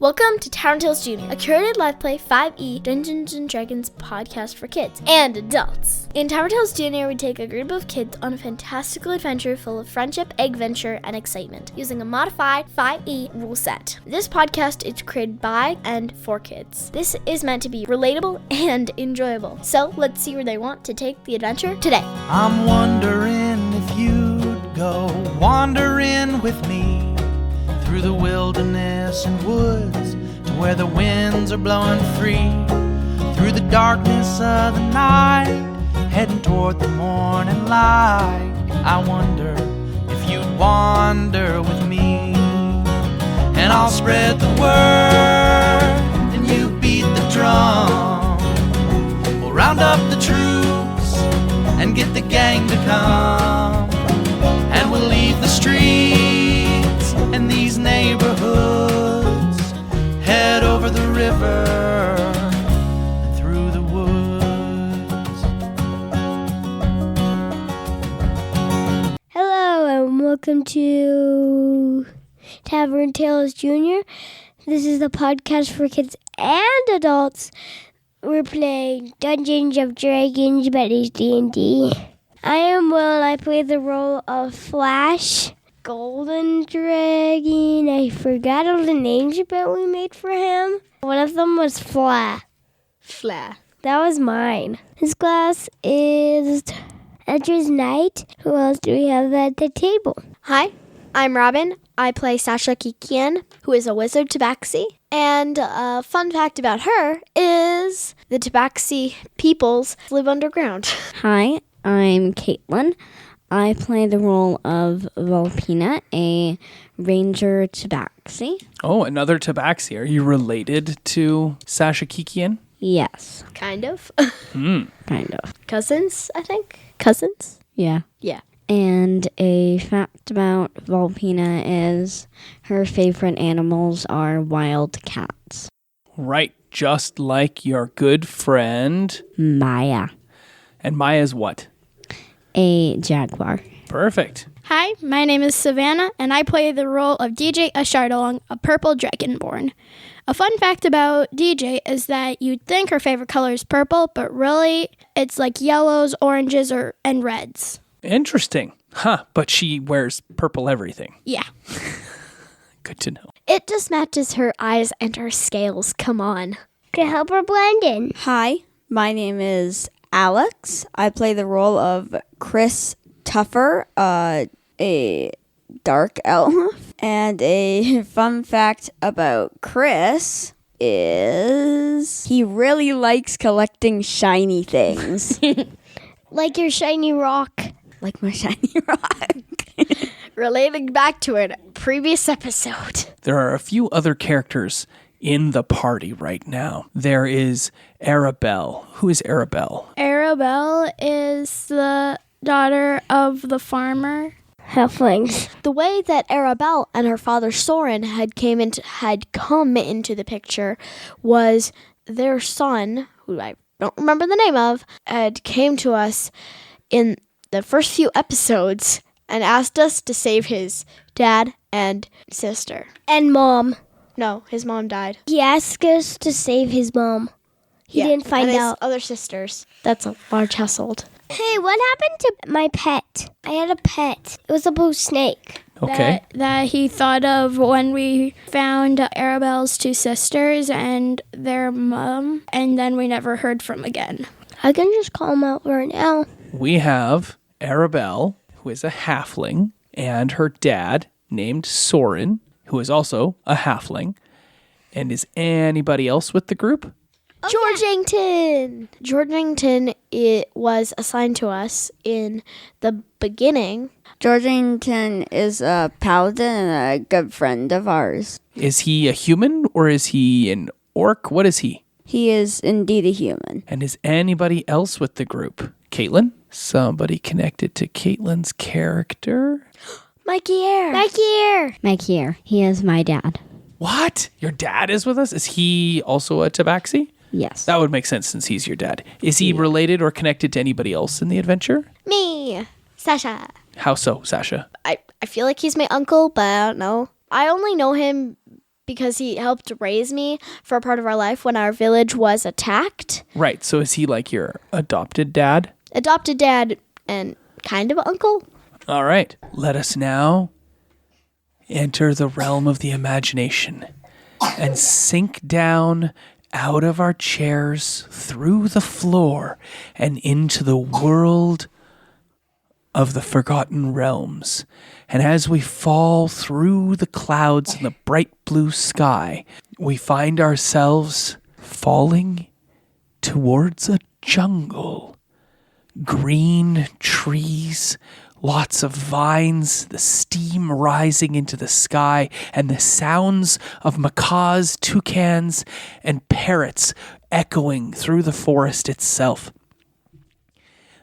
Welcome to Tavern Tales Junior, a curated live play 5e Dungeons & Dragons podcast for kids and adults. In Tavern Tales Junior, we take a group of kids on a fantastical adventure full of friendship, adventure, and excitement, using a modified 5e rule set. This podcast is created by and for kids. This is meant to be relatable and enjoyable. So let's see where they want to take the adventure today. I'm wondering if you'd go wandering with me through the wilderness and woods to where the winds are blowing free, through the darkness of the night, heading toward the morning light. I wonder if you'd wander with me, and I'll spread the word and you beat the drum. We'll round up the troops and get the gang to come, and we'll leave the streets and these neighborhoods, head over the river and through the woods. Hello and welcome to Tavern Tales Junior. This is the podcast for kids and adults. We're playing Dungeons of Dragons, but it's D&D. I am Will and I play the role of Flash. Golden Dragon. I forgot all the names that we made for him. One of them was Fla. That was mine. His class is Edge's Knight. Who else do we have at the table? Hi, I'm Robin. I play Sasha Kikian, who is a wizard tabaxi. And a fun fact about her is the tabaxi peoples live underground. Hi, I'm Caitlin. I play the role of Volpina, a ranger tabaxi. Oh, another tabaxi. Are you related to Sasha Kikian? Yes. Kind of. Kind of. Cousins, I think. Cousins? Yeah. Yeah. And a fact about Volpina is her favorite animals are wild cats. Right, just like your good friend Maya, And Maya's what? a jaguar. Perfect. Hi, my name is Savannah, and I play the role of DJ Ashardalong, a purple dragonborn. A fun fact about DJ is that you'd think her favorite color is purple, but really it's like yellows, oranges, and reds. Interesting. Huh, but she wears purple everything. Yeah. Good to know. It just matches her eyes and her scales. Come on. To help her blend in. Hi, my name is Alex. I play the role of Chris Tuffer, a dark elf. And a fun fact about Chris is he really likes collecting shiny things. Like your shiny rock. Like my shiny rock. Relating back to a previous episode. There are a few other characters in the party right now. There is Arabelle. Who is Arabelle? Arabelle is the daughter of the farmer. Halflings. The way that Arabelle and her father Soren had come into the picture was their son, who I don't remember the name of, had came to us in the first few episodes and asked us to save his dad and sister. And mom. No, his mom died. He asked us to save his mom. He didn't find and out. his other sisters. That's a large household. Hey, what happened to my pet? I had a pet. It was a blue snake. Okay. That he thought of when we found Arabelle's two sisters and their mom, and then we never heard from again. I can just call him out right now. We have Arabelle, who is a halfling, and her dad, named Soren, who is also a halfling. And is anybody else with the group? Georgington! Georgington, it was assigned to us in the beginning. Georgington is a paladin and a good friend of ours. Is he a human or is he an orc? What is he? He is indeed a human. And is anybody else with the group? Caitlin? Somebody connected to Caitlin's character? Mikey Air. Mike here. He is my dad. What? Your dad is with us? Is he also a tabaxi? Yes. That would make sense since he's your dad. Is he related or connected to anybody else in the adventure? Me. Sasha. How so, Sasha? I feel like he's my uncle, but I don't know. I only know him because he helped raise me for a part of our life when our village was attacked. Right. So is he like your adopted dad? Adopted dad and kind of uncle. All right. Let us now enter the realm of the imagination and sink down out of our chairs, through the floor, and into the world of the Forgotten Realms. And as we fall through the clouds in the bright blue sky, we find ourselves falling towards a jungle. Green trees, lots of vines, the steam rising into the sky, and the sounds of macaws, toucans, and parrots echoing through the forest itself.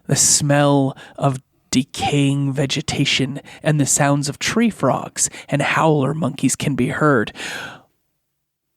The smell of decaying vegetation and the sounds of tree frogs and howler monkeys can be heard,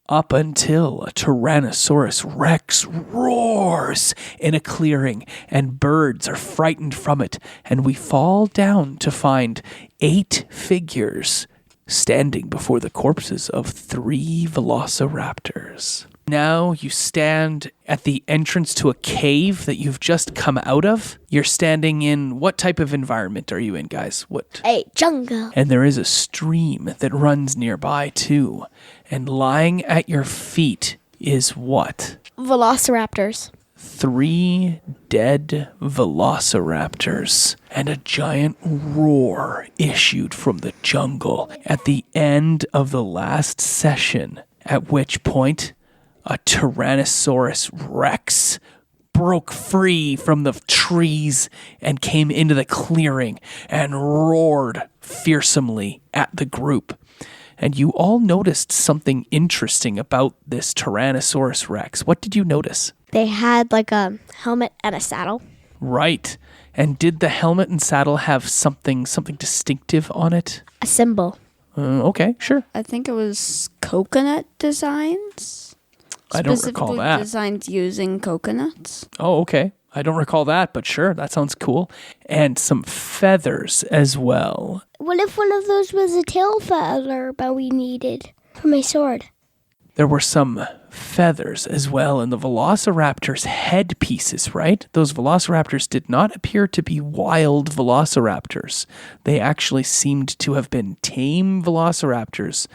up until a Tyrannosaurus Rex roars in a clearing and birds are frightened from it, and we fall down to find 8 figures standing before the corpses of 3 velociraptors. Now you stand at the entrance to a cave that you've just come out of. You're standing in, what type of environment are you in, guys? What? A jungle. And there is a stream that runs nearby too. And lying at your feet is what? Velociraptors. 3 dead velociraptors, and a giant roar issued from the jungle at the end of the last session, at which point a Tyrannosaurus Rex broke free from the trees and came into the clearing and roared fearsomely at the group. And you all noticed something interesting about this Tyrannosaurus Rex. What did you notice? They had like a helmet and a saddle. Right. And did the helmet and saddle have something distinctive on it? A symbol. Okay, sure. I think it was coconut designs. I don't recall Specifically that. designed using coconuts. Oh, okay. I don't recall that, but sure, that sounds cool. And some feathers as well. What if one of those was a tail feather that we needed for my sword? There were some feathers as well in the velociraptors' headpieces, right? Those velociraptors did not appear to be wild velociraptors. They actually seemed to have been tame velociraptors.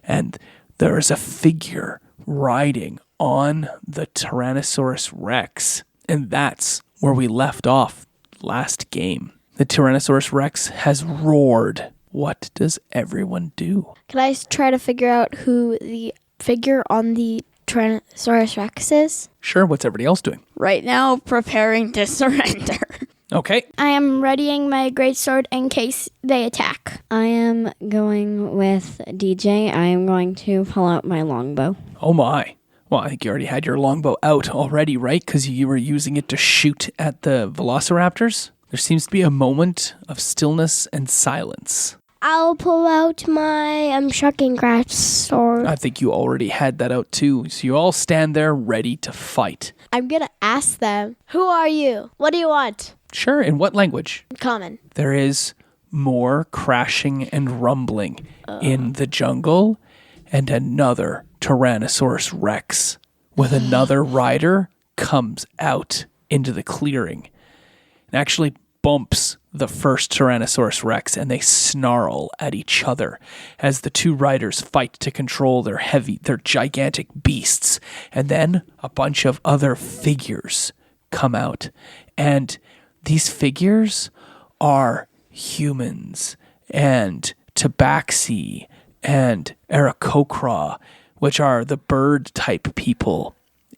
And there is a figure riding on the Tyrannosaurus Rex. And that's where we left off last game. The Tyrannosaurus Rex has roared. What does everyone do? Can I try to figure out who the figure on the Tyrannosaurus Rex is? Sure, what's everybody else doing? Right now, preparing to surrender. Okay. I am readying my greatsword in case they attack. I am going with DJ. I am going to pull out my longbow. Oh my. Well, I think you already had your longbow out already, right? Because you were using it to shoot at the velociraptors. There seems to be a moment of stillness and silence. I'll pull out my shocking grass sword. I think you already had that out too. So you all stand there ready to fight. I'm going to ask them, who are you? What do you want? Sure, in what language? Common. There is more crashing and rumbling in the jungle, and another Tyrannosaurus Rex with another rider comes out into the clearing and actually bumps the first Tyrannosaurus Rex, and they snarl at each other as the 2 riders fight to control their gigantic beasts. And then a bunch of other figures come out, and these figures are humans and tabaxi and Aarakocra, which are the bird type people.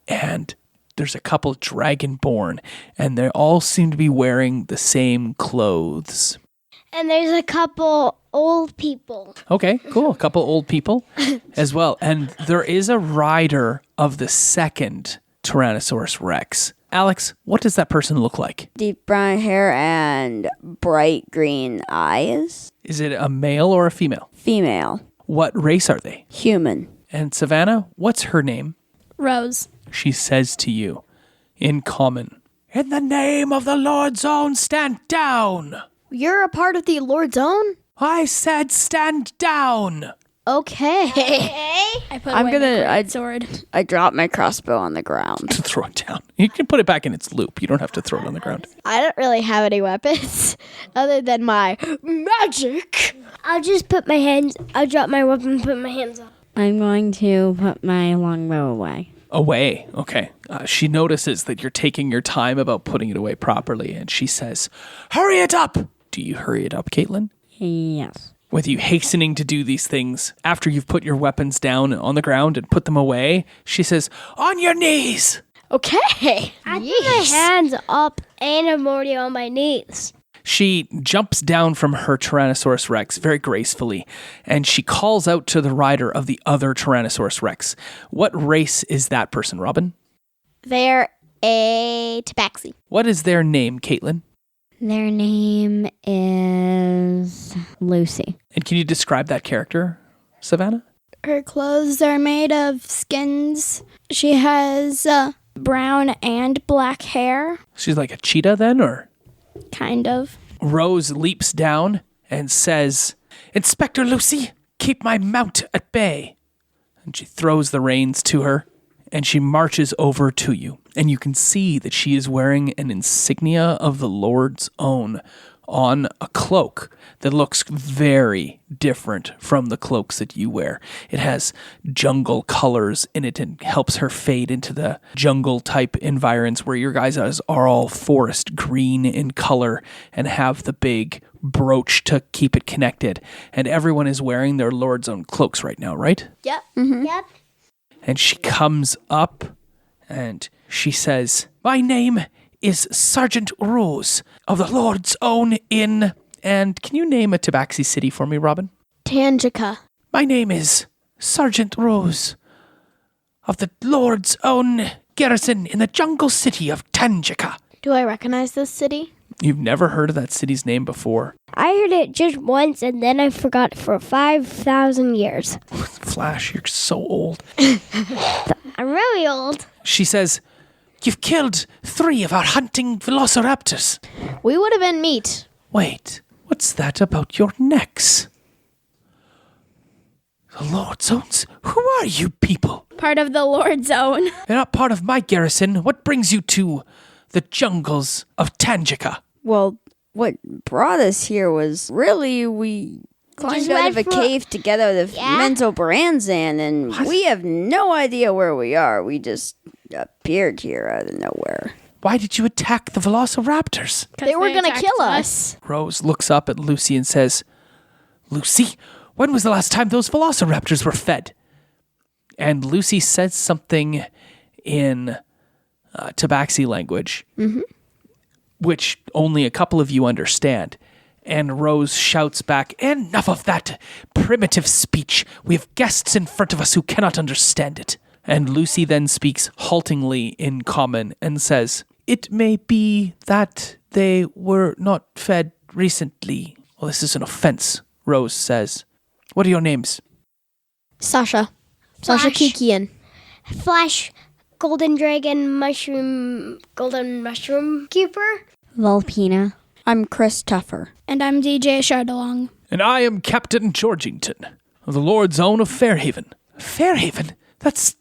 And there's a couple dragonborn, and they all seem to be wearing the same clothes. And there's a couple old people. Okay, cool. A couple old people as well. And there is a rider of the second Tyrannosaurus Rex. Alex, what does that person look like? Deep brown hair and bright green eyes. Is it a male or a female? Female. What race are they? Human. And Savannah, what's her name? Rose. She says to you in common, "In the name of the Lord's own, stand down." You're a part of the Lord's Own? I said stand down. Okay. I put I'm away my gonna- great sword. I dropped my crossbow on the ground. To throw it down. You can put it back in its loop. You don't have to throw it on the ground. I don't really have any weapons other than my magic. I'll drop my weapon and put my hands up. I'm going to put my longbow away. Away. Okay. She notices that you're taking your time about putting it away properly, and she says, "Hurry it up!" Do you hurry it up, Caitlin? Yes. With you hastening to do these things, after you've put your weapons down on the ground and put them away, she says, "On your knees!" Okay. I put my hands up and I'm already on my knees. She jumps down from her Tyrannosaurus Rex very gracefully, and she calls out to the rider of the other Tyrannosaurus Rex. What race is that person, Robin? They're a tabaxi. What is their name, Caitlin? Their name is Lucy. And can you describe that character, Savannah? Her clothes are made of skins. She has brown and black hair, She's like a cheetah then, or? kind of. Rose leaps down and says, "Inspector Lucy, keep my mount at bay." And she throws the reins to her, and she marches over to you. And you can see that she is wearing an insignia of the Lord's own on a cloak that looks very different from the cloaks that you wear. It has jungle colors in it and helps her fade into the jungle type environs where your guys are all forest green in color and have the big brooch to keep it connected. And everyone is wearing their Lord's own cloaks right now, right? Yep. Yep. And she comes up and she says, "My name is Sergeant Rose of the Lord's Own Inn." And can you name a Tabaxi city for me, Robin? Tangieca. "My name is Sergeant Rose of the Lord's Own Garrison in the jungle city of Tangieca." Do I recognize this city? You've never heard of that city's name before. I heard it just once and then I forgot for 5,000 years. Flash, you're so old. I'm really old. She says, "You've killed 3 of our hunting velociraptors." We would have been meat. Wait, what's that about your necks? The Lord's Owns? Who are you people? Part of the Lord's own. You're not part of my garrison. What brings you to the jungles of Tangieca? Well, what brought us here was really we climbed out of a cave together with Mental Branzan, and we have no idea where we are. We just appeared here out of nowhere. Why did you attack the velociraptors? They were going to attacked kill us. Rose looks up at Lucy and says, "Lucy, when was the last time those velociraptors were fed?" And Lucy says something in Tabaxi language, which only a couple of you understand. And Rose shouts back, "Enough of that primitive speech. We have guests in front of us who cannot understand it." And Lucy then speaks haltingly in common and says, "It may be that they were not fed recently." "Well, this is an offense," Rose says. "What are your names?" Sasha. Flash. Sasha Kikian. Flash, golden mushroom keeper. Volpina. I'm Chris Tuffer. And I'm DJ Shardalong. "And I am Captain Georgington of the Lord's Own of Fairhaven." Fairhaven? That's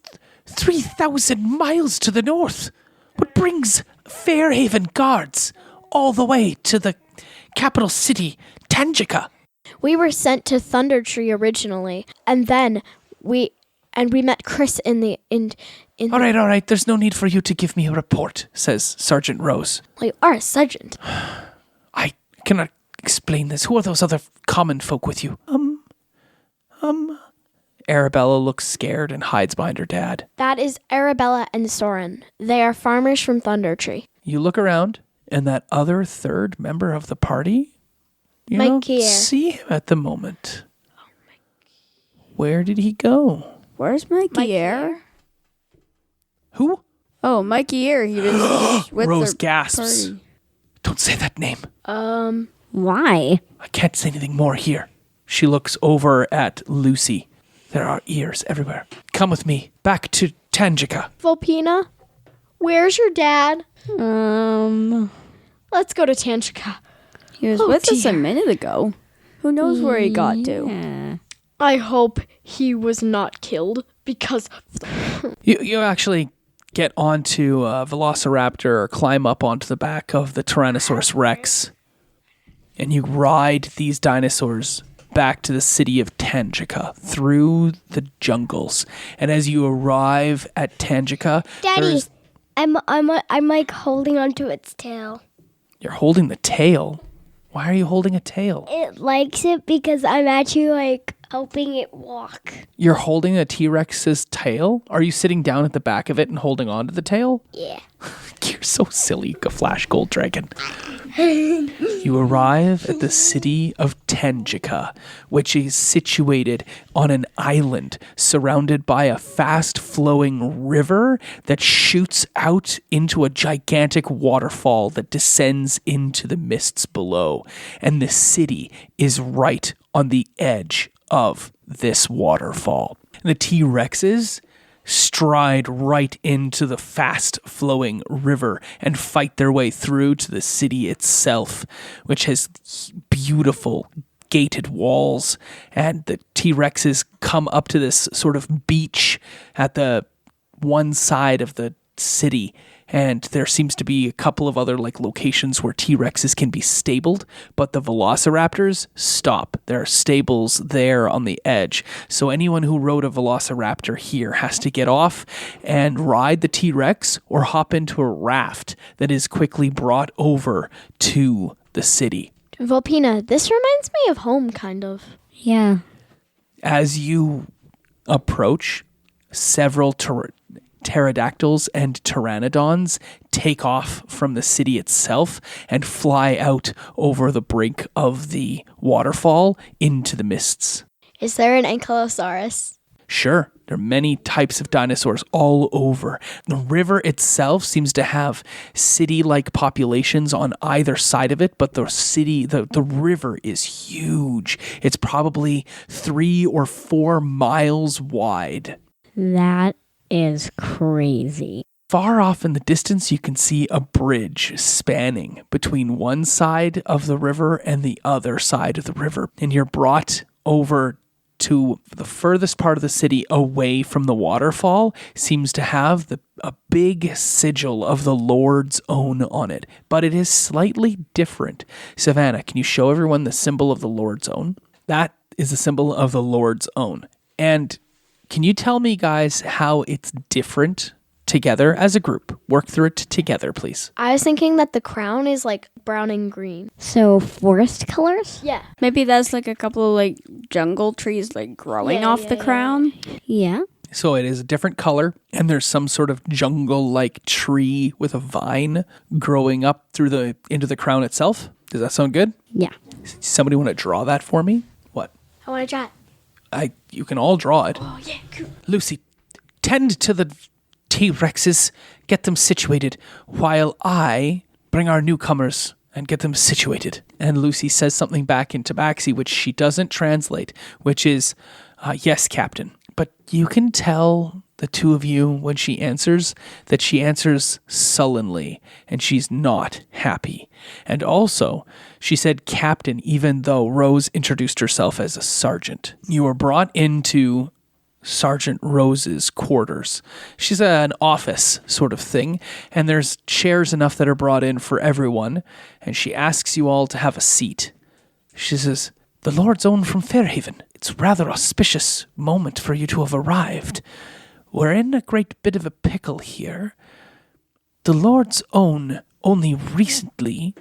3,000 miles to the north. What brings Fairhaven guards all the way to the capital city, Tangieca? We were sent to Thunder Tree originally, and then we met Chris in All right. There's no need for you to give me a report, says Sergeant Rose. You are a sergeant. I cannot explain this. Who are those other common folk with you? Arabella looks scared and hides behind her dad. That is Arabella and Soren. They are farmers from Thunder Tree. You look around, and that other third member of the party, you Mike don't Kier. see him at the moment. Where did he go? Where's Mikey Air? Who? Oh, Mikey Air. He was with Rose the gasps. party. Don't say that name. Why? I can't say anything more here. She looks over at Lucy. There are ears everywhere. Come with me, back to Tangieca. Volpina, where's your dad? Um, Let's go to Tangieca. He was with us a minute ago. Who knows where he got to? yeah. I hope he was not killed because You actually get onto a velociraptor or climb up onto the back of the Tyrannosaurus Rex, and you ride these dinosaurs back to the city of Tangieca through the jungles. And as you arrive at Tangieca, Daddy, I'm like holding onto its tail. You're holding the tail. Why are you holding a tail? It likes it because I'm actually like helping it walk. You're holding a T-Rex's tail? Are you sitting down at the back of it and holding on to the tail? Yeah. You're so silly, Flash Gold Dragon. You arrive at the city of Tangieca, which is situated on an island surrounded by a fast-flowing river that shoots out into a gigantic waterfall that descends into the mists below. And the city is right on the edge of this waterfall. The T-Rexes stride right into the fast-flowing river and fight their way through to the city itself, which has beautiful gated walls. And the T-Rexes come up to this sort of beach at the one side of the city, and there seems to be a couple of other locations where T-Rexes can be stabled, but the velociraptors stop. There are stables there on the edge. So anyone who rode a velociraptor here has to get off and ride the T-Rex or hop into a raft that is quickly brought over to the city. Volpina, this reminds me of home, kind of. Yeah. As you approach, several pterodactyls and pteranodons take off from the city itself and fly out over the brink of the waterfall into the mists. Is there an ankylosaurus? Sure, there are many types of dinosaurs all over. The river itself seems to have city-like populations on either side of it, but the river is huge. It's probably 3 or 4 miles wide. That is crazy. Far off in the distance, you can see a bridge spanning between one side of the river and the other side of the river. And you're brought over to the furthest part of the city away from the waterfall. Seems to have a big sigil of the Lord's Own on it, but it is slightly different. Savannah, can you show everyone the symbol of the Lord's Own? That is the symbol of the Lord's Own. And can you tell me, guys, how it's different together as a group? Work through it together, please. I was thinking that the crown is brown and green. So forest colors? Yeah. Maybe that's a couple of jungle trees growing off the crown. Yeah. So it is a different color, and there's some sort of jungle-like tree with a vine growing up into the crown itself. Does that sound good? Yeah. Somebody want to draw that for me? What? I want to try it. You can all draw it. Oh, yeah, cool. Lucy, tend to the T-Rexes, get them situated, while I bring our newcomers and get them situated. And Lucy says something back in Tabaxi, which she doesn't translate, which is, yes, Captain. But you can tell the two of you when she answers that she answers sullenly, and she's not happy. And also, she said Captain, even though Rose introduced herself as a sergeant. You were brought into Sergeant Rose's quarters. She's an office sort of thing, and there's chairs enough that are brought in for everyone, and she asks you all to have a seat. She says, "The Lord's Own from Fairhaven. It's a rather auspicious moment for you to have arrived. We're in a great bit of a pickle here. The Lord's Own only recently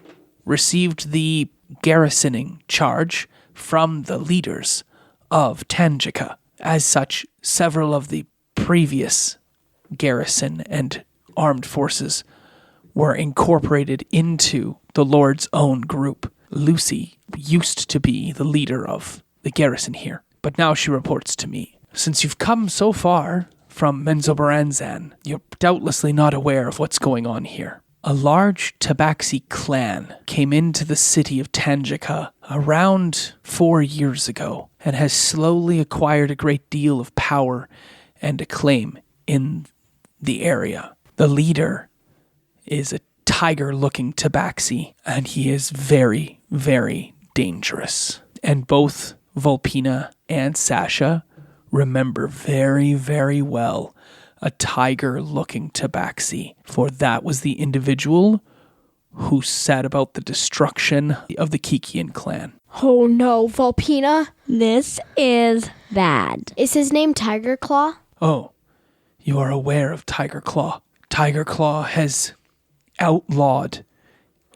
received the garrisoning charge from the leaders of Tangieca. As such, several of the previous garrison and armed forces were incorporated into the Lord's Own group. Lucy used to be the leader of the garrison here, but now she reports to me. Since you've come so far from Menzoberranzan, you're doubtlessly not aware of what's going on here. A large Tabaxi clan came into the city of Tangieca around 4 years ago and has slowly acquired a great deal of power and acclaim in the area. The leader is a tiger-looking Tabaxi, and he is very, very dangerous. And both Volpina and Sasha remember very, very well a tiger-looking tabaxi, for that was the individual who set about the destruction of the Kikian clan. Oh no, Volpina? This is bad. Is his name Tiger Claw? Oh, you are aware of Tiger Claw. Tiger Claw has outlawed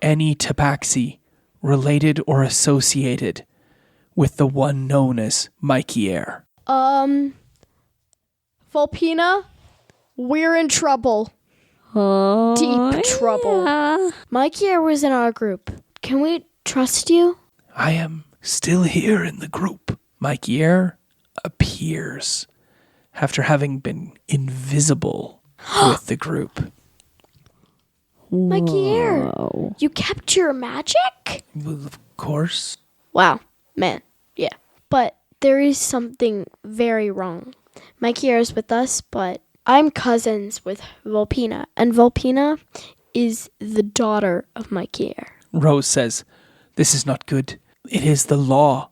any tabaxi related or associated with the one known as Mikey Air. Volpina? We're in trouble. Oh, Deep trouble. yeah. Mikey was in our group. Can we trust you? I am still here in the group. Mikey Air appears after having been invisible with the group. Mikey Air, Whoa. you kept your magic? Well, of course. Wow, man, yeah. But there is something very wrong. Mikey Air is with us, but I'm cousins with Volpina, and Volpina is the daughter of Mikey Air. Rose says, "This is not good. It is the law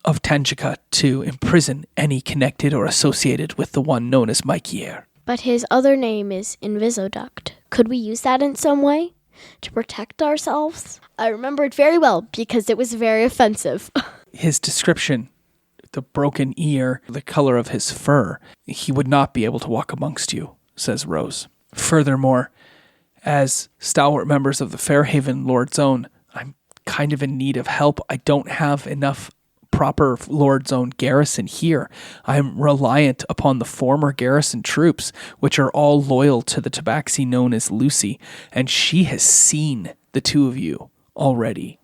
of Tangieca to imprison any connected or associated with the one known as Mikey Air." But his other name is Invisiduct. Could we use that in some way to protect ourselves? I remember it very well because it was very offensive. His description, the broken ear, the color of his fur, he would not be able to walk amongst you, says Rose. Furthermore, as stalwart members of the Fairhaven Lord Zone, I'm kind of in need of help. I don't have enough proper Lord Zone garrison here. I'm reliant upon the former garrison troops, which are all loyal to the tabaxi known as Lucy, and she has seen the two of you already.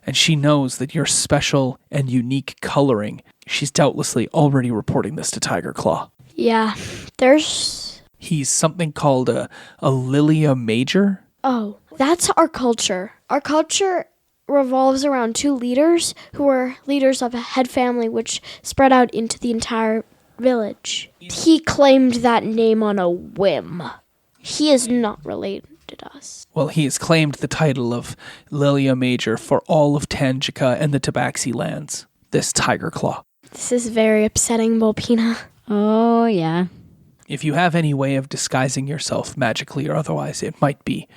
And she knows that your special and unique coloring. She's doubtlessly already reporting this to Tiger Claw. Yeah, there's... He's something called a Lilia Major. Oh, that's our culture. Our culture revolves around two leaders who are leaders of a head family which spread out into the entire village. He claimed that name on a whim. He is not related to us. Well, he has claimed the title of Lilia Major for all of Tangieca and the Tabaxi lands. This Tiger Claw. This is very upsetting, Volpina. Oh, yeah. If you have any way of disguising yourself magically or otherwise, it might be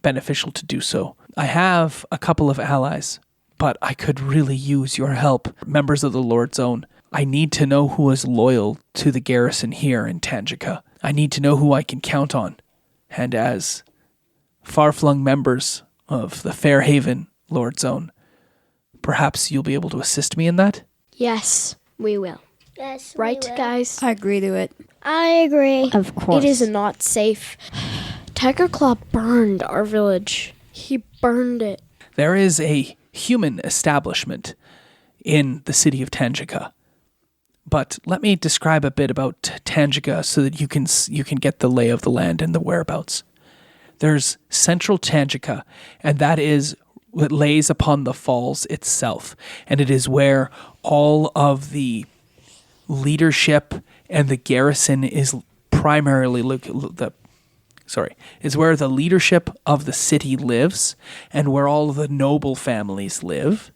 beneficial to do so. I have a couple of allies, but I could really use your help. Members of the Lord Zone, I need to know who is loyal to the garrison here in Tangieca. I need to know who I can count on. And as far-flung members of the Fairhaven Lord Zone, perhaps you'll be able to assist me in that? Yes, we will. Yes. Right, guys? I agree to it. I agree. Of course. It is not safe. Tiger Claw burned our village. He burned it. There is a human establishment in the city of Tangieca. But let me describe a bit about Tangieca so that you can get the lay of the land and the whereabouts. There's central Tangieca, and that is what lays upon the falls itself. And it is where all of the leadership and the garrison is primarily is where the leadership of the city lives, and where all of the noble families live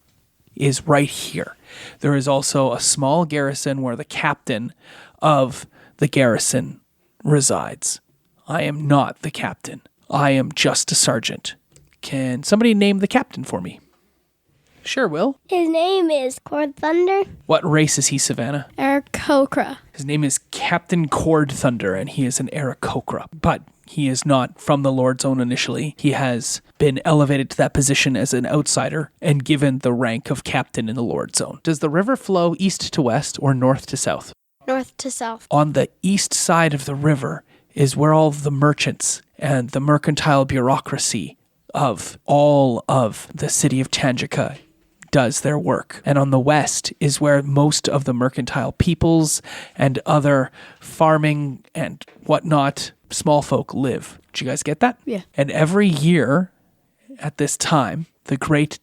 is right here. There is also a small garrison where the captain of the garrison resides. I am not the captain. I am just a sergeant. Can somebody name the captain for me? Sure, Will. His name is Cord Thunder. What race is he, Savannah? Aarakocra. His name is Captain Cord Thunder, and he is an Aarakocra. But he is not from the Lord Zone initially. He has been elevated to that position as an outsider and given the rank of captain in the Lord Zone. Does the river flow east to west or north to south? North to south. On the east side of the river is where all of the merchants and the mercantile bureaucracy of all of the city of Tangieca does their work. And on the west is where most of the mercantile peoples and other farming and whatnot small folk live. Did you guys get that? Yeah. And every year at this time, the great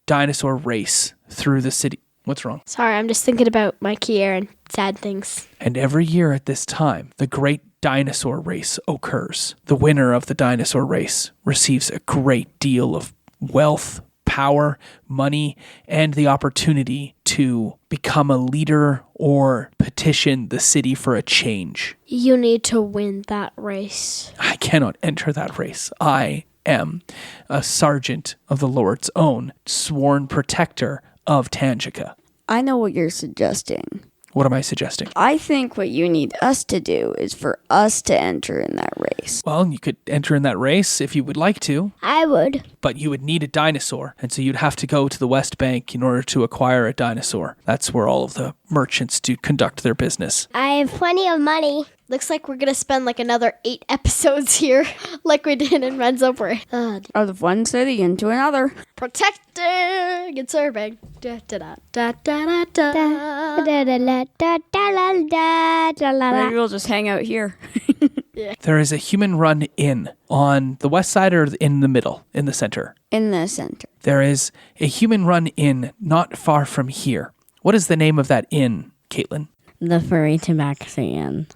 dinosaur race through the city. What's wrong? Sorry, I'm just thinking about Mikey Air and sad things. And every year at this time, the great dinosaur race occurs. The winner of the dinosaur race receives a great deal of wealth, power, money, and the opportunity to become a leader or petition the city for a change. You need to win that race. I cannot enter that race. I am a sergeant of the Lord's own, sworn protector of Tangieca. I know what you're suggesting. What am I suggesting? I think what you need us to do is for us to enter in that race. Well, you could enter in that race if you would like to, I would. but you would need a dinosaur, and so you'd have to go to the West Bank in order to acquire a dinosaur. That's where all of the merchants do conduct their business. I have plenty of money. Looks like we're gonna spend like another 8 episodes here, like we did in Renzo Bray. Out of one city into another. Protecting and serving. Da, da, da, da, da, da, da. Maybe we'll just hang out here. There is a human-run inn on the west side or in the middle, in the center. In the center. There is a human-run inn not far from here. What is the name of that inn, Caitlin? The Furry Tabaxi Inn.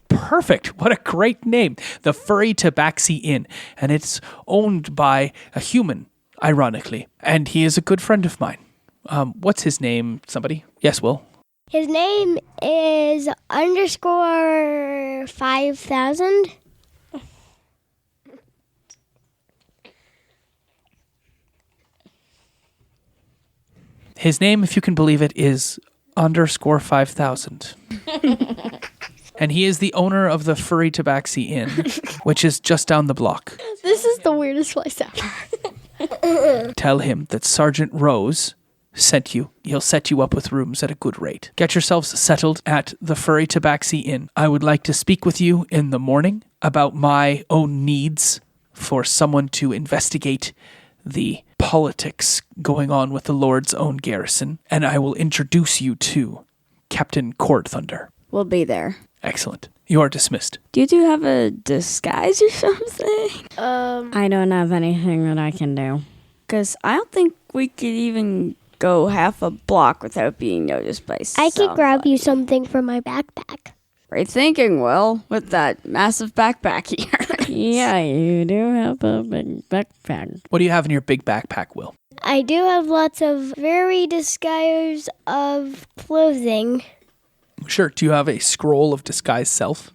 Perfect. What a great name. The Furry Tabaxi Inn. And it's owned by a human, ironically. And he is a good friend of mine. What's his name, somebody? Yes, Will? His name is _5000. His name, if you can believe it, is _5000. And he is the owner of the Furry Tabaxi Inn, which is just down the block. This is the weirdest place ever. Tell him that Sergeant Rose sent you. He'll set you up with rooms at a good rate. Get yourselves settled at the Furry Tabaxi Inn. I would like to speak with you in the morning about my own needs for someone to investigate the politics going on with the Lord's own garrison, and I will introduce you to Captain Cord Thunder. We'll be there. Excellent. You are dismissed. Do you have a disguise or something? I don't have anything that I can do. Because I don't think we could even go half a block without being noticed by I could grab you something from my backpack. Great thinking, Will, with that massive backpack here. Yeah, you do have a big backpack. What do you have in your big backpack, Will? I do have lots of very disguise of clothing. Sure. Do you have a scroll of disguise self?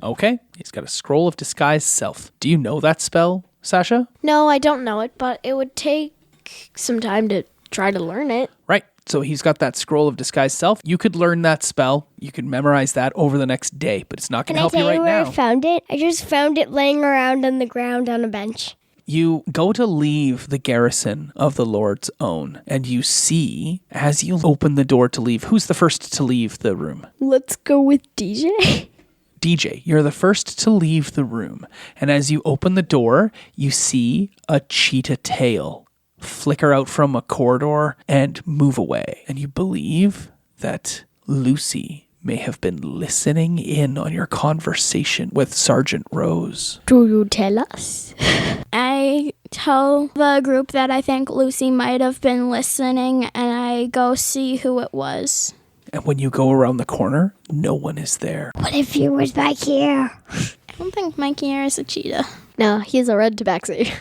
Okay. He's got a scroll of disguise self. Do you know that spell, Sasha? No, I don't know it, but it would take some time to try to learn it. Right. So he's got that scroll of disguise self. You could learn that spell. You could memorize that over the next day, but it's not going to help you right where now. I found it? I just found it laying around on the ground on a bench. You go to leave the garrison of the Lord's own, and you see, as you open the door to leave, who's the first to leave the room? Let's go with DJ. DJ, you're the first to leave the room. And as you open the door, you see a cheetah tail flicker out from a corridor and move away. And you believe that Lucy may have been listening in on your conversation with Sergeant Rose. Do you tell us? I tell the group that I think Lucy might have been listening, and I go see who it was. And when you go around the corner, no one is there. What if he was back here? I don't think Mikey here is a cheetah. No, he's a red tabaxi.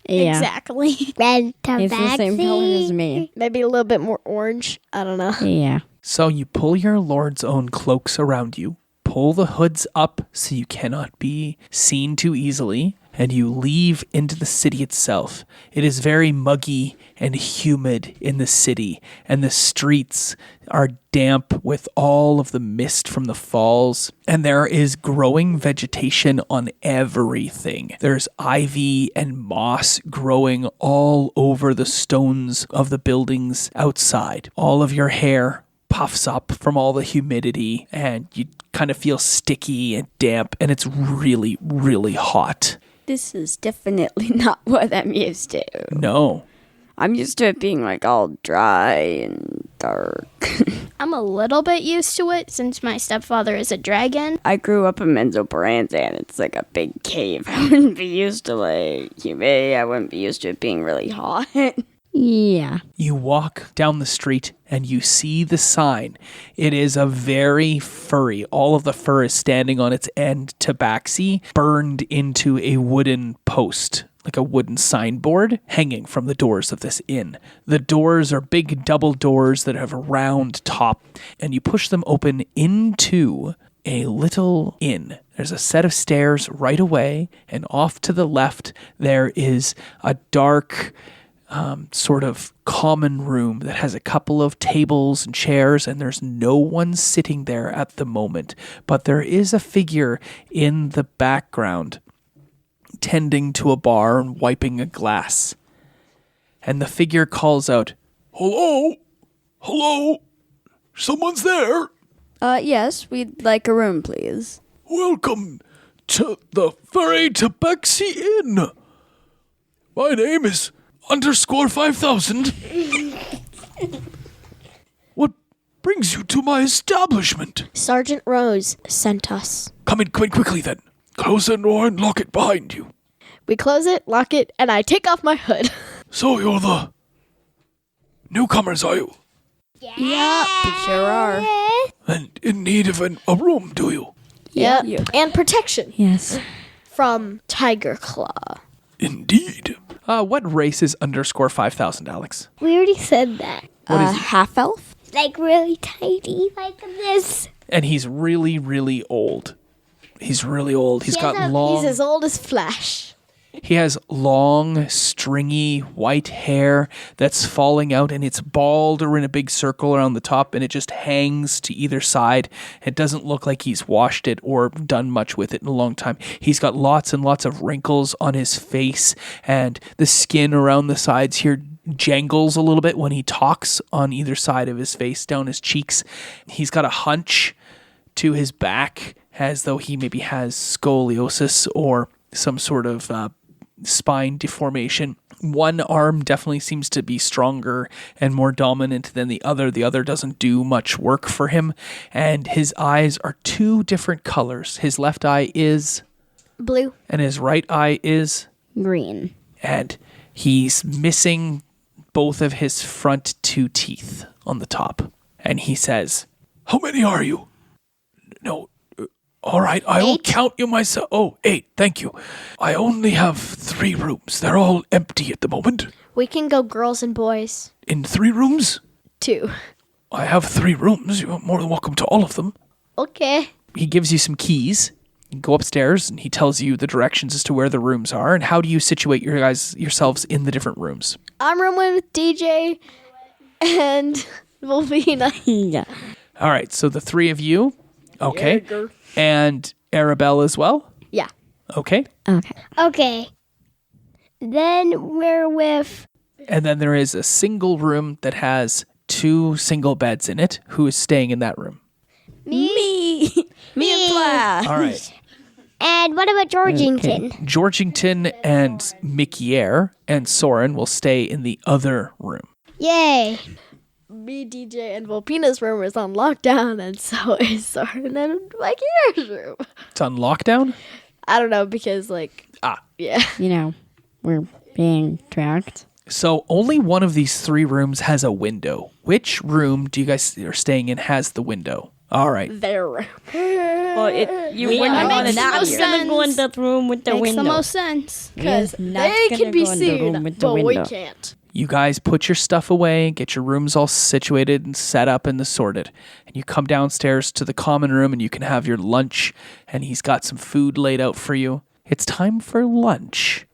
Yeah. Exactly. Red It's the same color as tabaxi. me. Maybe a little bit more orange. I don't know. Yeah. So you pull your Lord's own cloaks around you, pull the hoods up so you cannot be seen too easily, and you leave into the city itself. It is very muggy and humid in the city, and the streets are damp with all of the mist from the falls, and there is growing vegetation on everything. There's ivy and moss growing all over the stones of the buildings outside. All of your hair puffs up from all the humidity, and you kind of feel sticky and damp, and it's really, really hot. This is definitely not what I'm used to. No. I'm used to it being like all dry and dark. I'm a little bit used to it since my stepfather is a dragon. I grew up in Menzo Brands and it's like a big cave. I wouldn't be used to like humidity. I wouldn't be used to it being really hot. Yeah. You walk down the street and you see the sign. It is a very furry, all of the fur is standing on its end, tabaxi, burned into a wooden post like a wooden signboard hanging from the doors of this inn. The doors are big double doors that have a round top, and you push them open into a little inn. There's a set of stairs right away, and off to the left there is a dark sort of common room that has a couple of tables and chairs, and there's no one sitting there at the moment. But there is a figure in the background tending to a bar and wiping a glass. And the figure calls out, "Hello? Hello? Someone's there? Yes, we'd like a room, please. Welcome to the Furry Tabaxi Inn. My name is _5000. What brings you to my establishment? Sergeant Rose sent us. Come in quickly then. Close the door and lock it behind you. We close it, lock it, and I take off my hood. So you're the newcomers, are you? Yep, we sure are. And in need of a room, do you? Yep. And protection Yes. from Tiger Claw. Indeed. What race is _5000, Alex? We already said that. What is he? Half elf? Like really tiny, like this. And he's really, really old. He's really old. He's He's as old as Flash. He has long, stringy, white hair that's falling out, and it's bald or in a big circle around the top, and it just hangs to either side. It doesn't look like he's washed it or done much with it in a long time. He's got lots and lots of wrinkles on his face, and the skin around the sides here jangles a little bit when he talks on either side of his face, down his cheeks. He's got a hunch to his back, as though he maybe has scoliosis or some sort of spine deformation. One arm definitely seems to be stronger and more dominant than the other. The other doesn't do much work for him. And his eyes are two different colors. His left eye is Blue. and his right eye is Green. and he's missing both of his front two teeth on the top. And he says, "How many are you?" "No. All right, I will count you myself." "Oh, 8, thank you. I only have 3 rooms. They're all empty at the moment." We can go girls and boys. "In 3 rooms?" 2. "I have 3 rooms. You're more than welcome to all of them." Okay. He gives you some keys. You go upstairs, and he tells you the directions as to where the rooms are. And how do you situate yourselves in the different rooms? I'm rooming with DJ and Volvina. Yeah. All right, so the 3 of you. Okay. And Arabelle as well? Yeah. Okay. Okay. Okay. Then we're with. And then there is a single room that has 2 single beds in it. Who is staying in that room? Me and Flash. All right. And what about Georgington? Georgington and Mikier and Soren will stay in the other room. Yay. Me, DJ, and Volpina's room is on lockdown, and so is Soren and Mikey's room. It's on lockdown? I don't know, because, yeah. You know, we're being tracked. So only one of these 3 rooms has a window. Which room do you guys are staying in has the window? All right. Their room. Well, you wouldn't want to not see gonna go in that room with the Makes window. the most sense. Because not they gonna can be go in the room seen, with the but we window. can't. You guys put your stuff away, get your rooms all situated and set up and assorted. And you come downstairs to the common room and you can have your lunch. And he's got some food laid out for you. It's time for lunch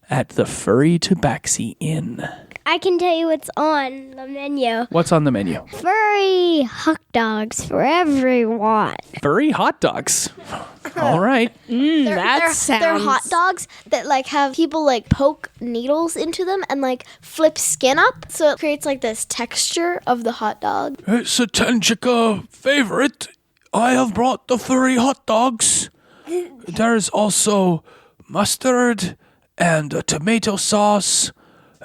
at the Furry Tabaxi Inn. I can tell you what's on the menu. What's on the menu? Furry hot dogs for everyone. Furry hot dogs. All right. They're hot dogs that have people poke needles into them and flip skin up, so it creates this texture of the hot dog. It's a Tangieca favorite. I have brought the furry hot dogs. There's also mustard and a tomato sauce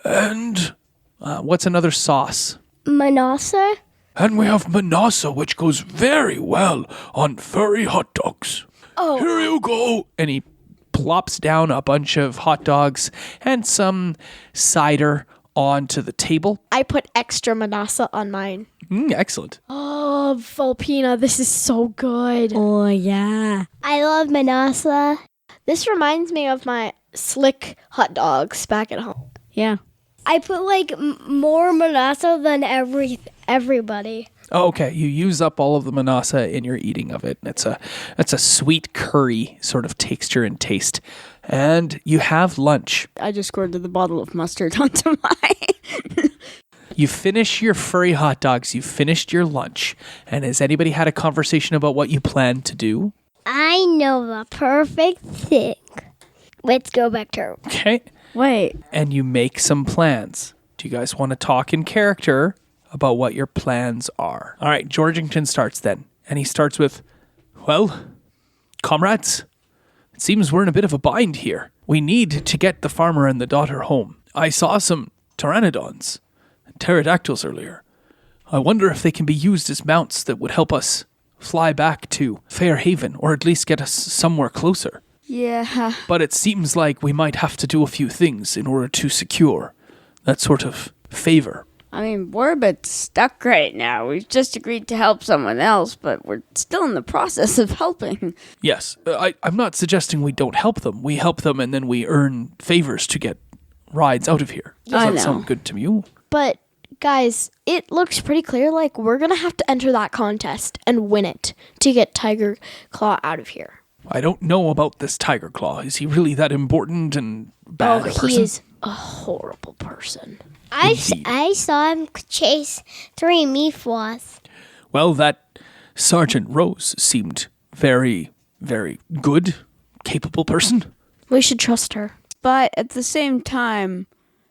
and what's another sauce? Manasa? And we have manasa, which goes very well on furry hot dogs. Oh. Here you go. And he plops down a bunch of hot dogs and some cider onto the table. I put extra manasa on mine. Excellent. Oh, Volpina, this is so good. Oh, yeah. I love Manasa. This reminds me of my slick hot dogs back at home. Yeah. I put like more manasa than everybody. Oh, okay. You use up all of the manasa in your eating of it. It's a sweet curry sort of texture and taste. And you have lunch. I just squirted the bottle of mustard onto mine. You finish your furry hot dogs. You finished your lunch. And has anybody had a conversation about what you plan to do? I know the perfect thing. Let's go back to her. Okay. Wait. And you make some plans. Do you guys want to talk in character about what your plans are? All right, Georgington starts then. And he starts with, well, comrades, it seems we're in a bit of a bind here. We need to get the farmer and the daughter home. I saw some pteranodons and pterodactyls earlier. I wonder if they can be used as mounts that would help us fly back to Fairhaven, or at least get us somewhere closer. Yeah. But it seems like we might have to do a few things in order to secure that sort of favor. I mean, we're a bit stuck right now. We've just agreed to help someone else, but we're still in the process of helping. Yes, I'm not suggesting we don't help them. We help them and then we earn favors to get rides out of here. Does I that know. sound good to you? But guys, it looks pretty clear like we're going to have to enter that contest and win it to get Tiger Claw out of here. I don't know about this Tiger Claw. Is he really that important and bad a person? He is a horrible person. I saw him chase 3 meatballs. Well, that Sergeant Rose seemed very, very good, capable person. We should trust her. But at the same time,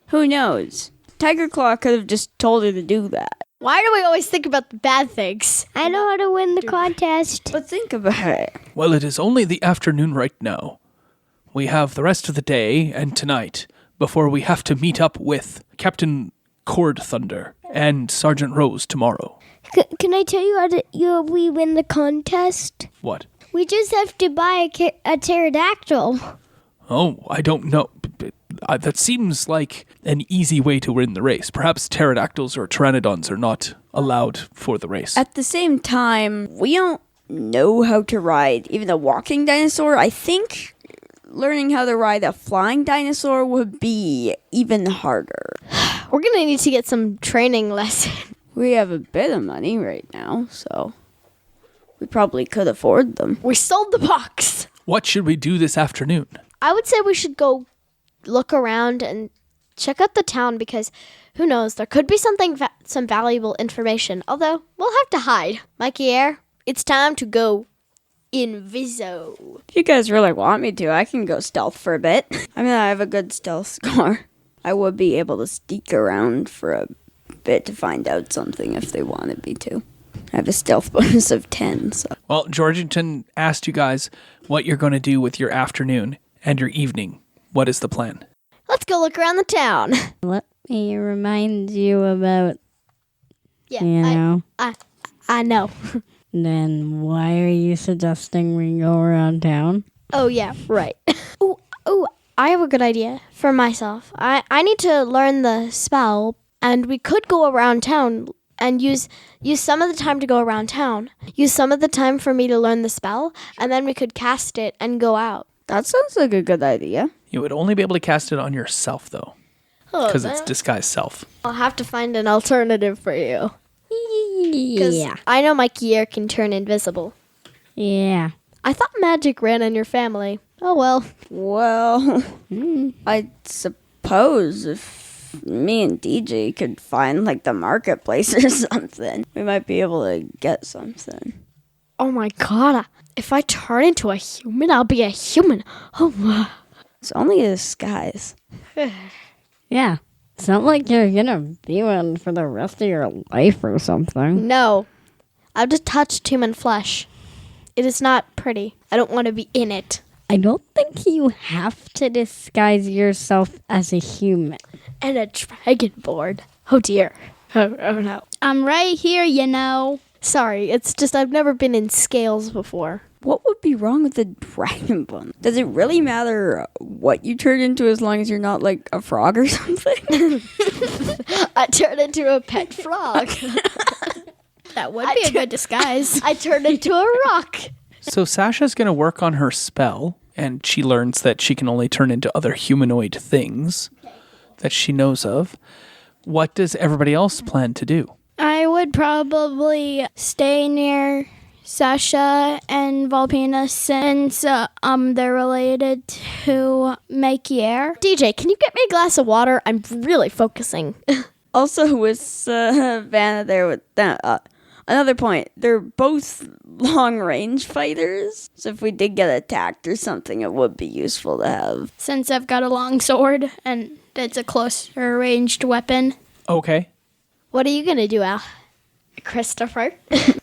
who knows? Tiger Claw could have just told her to do that. Why do we always think about the bad things? I know how to win the contest. But think about it. Well, it is only the afternoon right now. We have the rest of the day and tonight before we have to meet up with Captain Cord Thunder and Sergeant Rose tomorrow. Can I tell you how we win the contest? What? We just have to buy a pterodactyl. Oh, I don't know. That seems like an easy way to win the race. Perhaps pterodactyls or pteranodons are not allowed for the race. At the same time, we don't know how to ride even a walking dinosaur. I think learning how to ride a flying dinosaur would be even harder. We're going to need to get some training lessons. We have a bit of money right now, so we probably could afford them. We sold the box. What should we do this afternoon? I would say we should go look around and check out the town because who knows, there could be some valuable information. Although, we'll have to hide. Mikey Air, it's time to go inviso. If you guys really want me to, I can go stealth for a bit. I mean, I have a good stealth score. I would be able to sneak around for a bit to find out something if they wanted me to. I have a stealth bonus of 10, so. Well, Georgington asked you guys what you're going to do with your afternoon and your evening. What is the plan? Let's go look around the town. Let me remind you about, Yeah, I know. Then why are you suggesting we go around town? Oh, yeah, right. Ooh, I have a good idea for myself. I need to learn the spell, and we could go around town and use some of the time to go around town. Use some of the time for me to learn the spell, and then we could cast it and go out. That sounds like a good idea. You would only be able to cast it on yourself, though, because it's disguise self. I'll have to find an alternative for you. Yeah. I know Mikey Air can turn invisible. Yeah. I thought magic ran in your family. Oh, well. Well, I suppose if me and DJ could find, like, the marketplace or something, we might be able to get something. Oh, my God. If I turn into a human, I'll be a human. Oh, wow. It's only a disguise. Yeah. It's not like you're gonna be one for the rest of your life or something. No. I've just touched human flesh. It is not pretty. I don't want to be in it. I don't think you have to disguise yourself as a human. And a dragonborn. Oh, dear. Oh, no. I'm right here, you know. Sorry, it's just I've never been in scales before. What would be wrong with the dragon bone? Does it really matter what you turn into as long as you're not like a frog or something? I turned into a pet frog. That would be a good disguise. I turned into a rock. So Sasha's going to work on her spell and she learns that she can only turn into other humanoid things that she knows of. What does everybody else plan to do? I would probably stay near Sasha and Volpina since they're related to Makier. DJ, can you get me a glass of water? I'm really focusing. Also, with Vanna there with that, another point, they're both long-range fighters, so if we did get attacked or something, it would be useful to have. Since I've got a long sword and it's a closer ranged weapon. Okay. What are you going to do, Al? Christopher?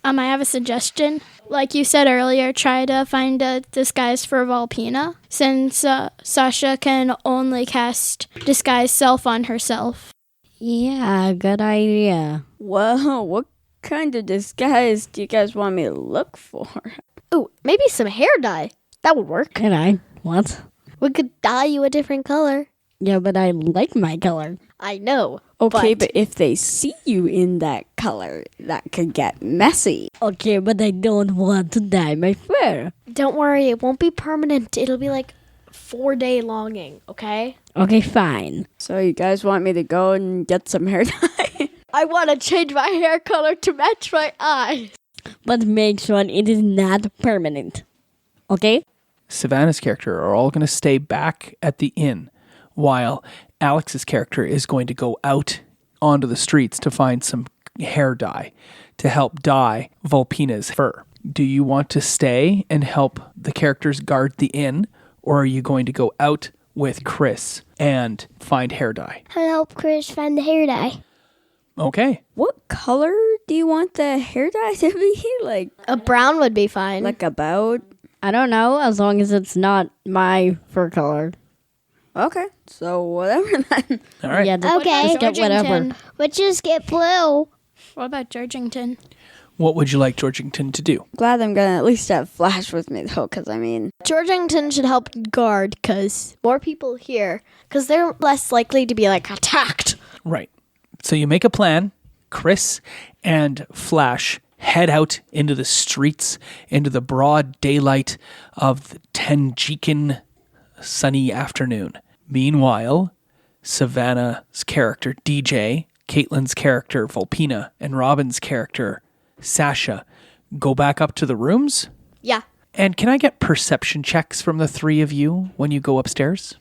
I have a suggestion. Like you said earlier, try to find a disguise for Volpina, since Sasha can only cast disguise self on herself. Yeah, good idea. Whoa, what kind of disguise do you guys want me to look for? Ooh, maybe some hair dye. That would work. Can I? What? We could dye you a different color. Yeah, but I like my color. I know. Okay, but if they see you in that color, that could get messy. Okay, but I don't want to dye my fur. Don't worry, it won't be permanent. It'll be like 4-day longing, okay? Okay, fine. So you guys want me to go and get some hair dye? I want to change my hair color to match my eyes. But make sure it is not permanent. Okay? Savannah's character are all going to stay back at the inn, while Alex's character is going to go out onto the streets to find some hair dye to help dye Volpina's fur. Do you want to stay and help the characters guard the inn, or are you going to go out with Chris and find hair dye? I'll help Chris find the hair dye. Okay. What color do you want the hair dye to be? Like A brown would be fine. like about? I don't know, as long as it's not my fur color. Okay, so whatever then. All right. Yeah, Okay. just get whatever. Georgington? We'll just get blue. What about Georgington? What would you like Georgington to do? Glad I'm gonna at least have Flash with me though, because I mean, Georgington should help guard because more people here, because they're less likely to be like attacked. Right. So you make a plan. Chris and Flash head out into the streets, into the broad daylight of the Tangiecan sunny afternoon. Meanwhile, Savannah's character, DJ, Caitlin's character, Volpina, and Robin's character, Sasha, go back up to the rooms. Yeah. And can I get perception checks from the three of you when you go upstairs?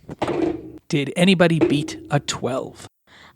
Did anybody beat a 12?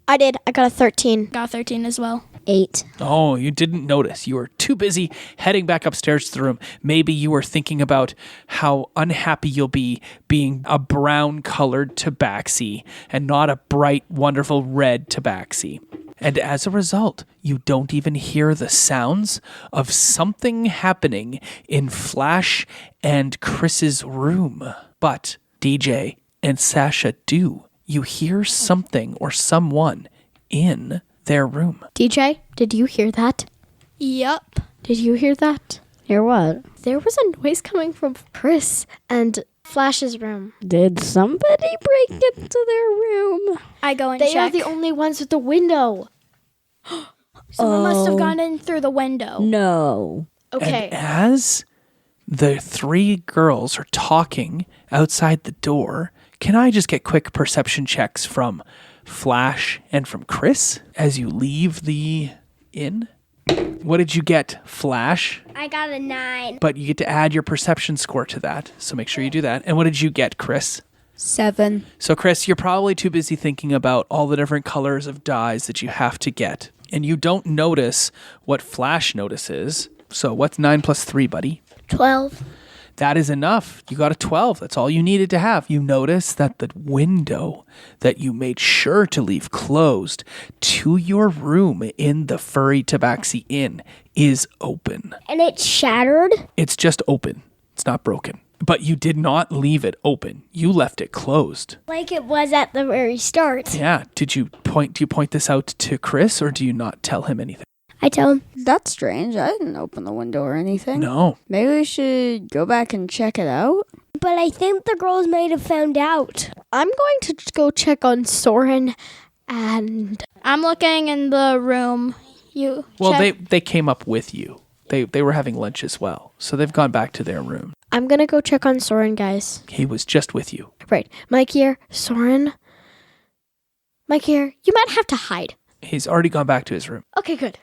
I did. I got a 13. Got 13 as well. 8. Oh, you didn't notice. You were too busy heading back upstairs to the room. Maybe you were thinking about how unhappy you'll be being a brown-colored tabaxi and not a bright, wonderful red tabaxi. And as a result, you don't even hear the sounds of something happening in Flash and Chris's room. But DJ and Sasha do. You hear something or someone in their room. DJ, did you hear that? Yup. Did you hear that? Hear what? There was a noise coming from Chris and Flash's room. Did somebody break into their room? I go and They check. are the only ones with the window. Someone must have gone in through the window. No. Okay. And as the three girls are talking outside the door, can I just get quick perception checks from Flash and from Chris as you leave the inn? What did you get, Flash? I got a 9. But you get to add your perception score to that, so make sure you do that. And what did you get, Chris? 7. So, Chris, you're probably too busy thinking about all the different colors of dyes that you have to get. And you don't notice what Flash notices. So, what's 9 plus 3, buddy? 12. That is enough. You got a 12. That's all you needed to have. You notice that the window that you made sure to leave closed to your room in the Furry Tabaxi Inn is open. And it's shattered? It's just open. It's not broken. But you did not leave it open. You left it closed. Like it was at the very start. Yeah. Do you point this out to Chris, or do you not tell him anything? I tell him, That's strange. I didn't open the window or anything. No. Maybe we should go back and check it out. but I think the girls might have found out. I'm going to go check on Soren and I'm looking in the room. You Well, check. they came up with you. They were having lunch as well. So they've gone back to their room. I'm going to go check on Soren, guys. He was just with you. Right. Mike here. Soren. Mike here. You might have to hide. He's already gone back to his room. Okay, good.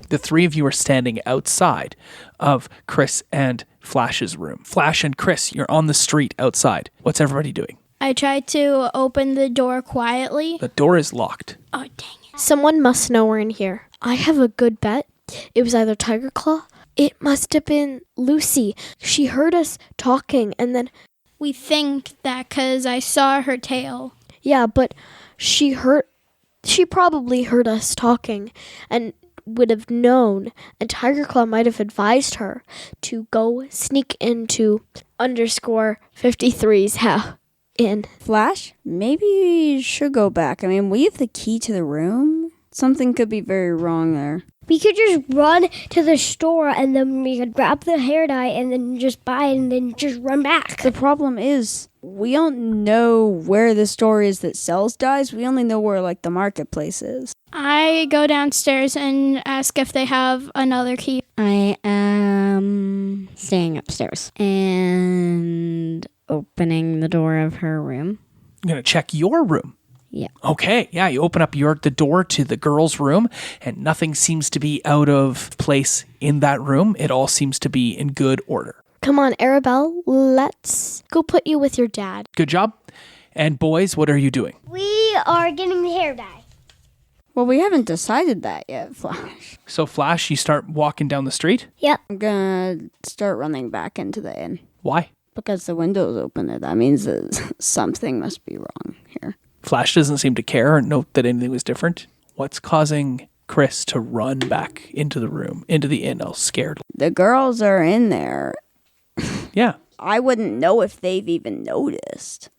The three of you are standing outside of Chris and Flash's room. Flash and Chris, you're on the street outside. What's everybody doing? I tried to open the door quietly. The door is locked. Oh, dang it. Someone must know we're in here. I have a good bet. It was either Tiger Claw. It must have been Lucy. She heard us talking and then... We think that because I saw her tail. Yeah, but she probably heard us talking and would have known. And Tiger Claw might have advised her to go sneak into _53's house. Flash, maybe we should go back. I mean, we have the key to the room. Something could be very wrong there. We could just run to the store and then we could grab the hair dye and then just buy it and then just run back. The problem is we don't know where the store is that sells dyes. We only know where like the marketplace is. I go downstairs and ask if they have another key. I am staying upstairs and opening the door of her room. I'm going to check your room. Yeah. Okay, yeah, you open up the door to the girls' room, and nothing seems to be out of place in that room. It all seems to be in good order. Come on, Arabelle, let's go put you with your dad. Good job. And boys, what are you doing? We are getting the hair dye. Well, we haven't decided that yet, Flash. So, Flash, you start walking down the street? Yep. I'm gonna start running back into the inn. Why? Because the window's open there. That means that something must be wrong here. Flash doesn't seem to care or note that anything was different. What's causing Chris to run back into the room, into the inn, all scared? The girls are in there. Yeah. I wouldn't know if they've even noticed.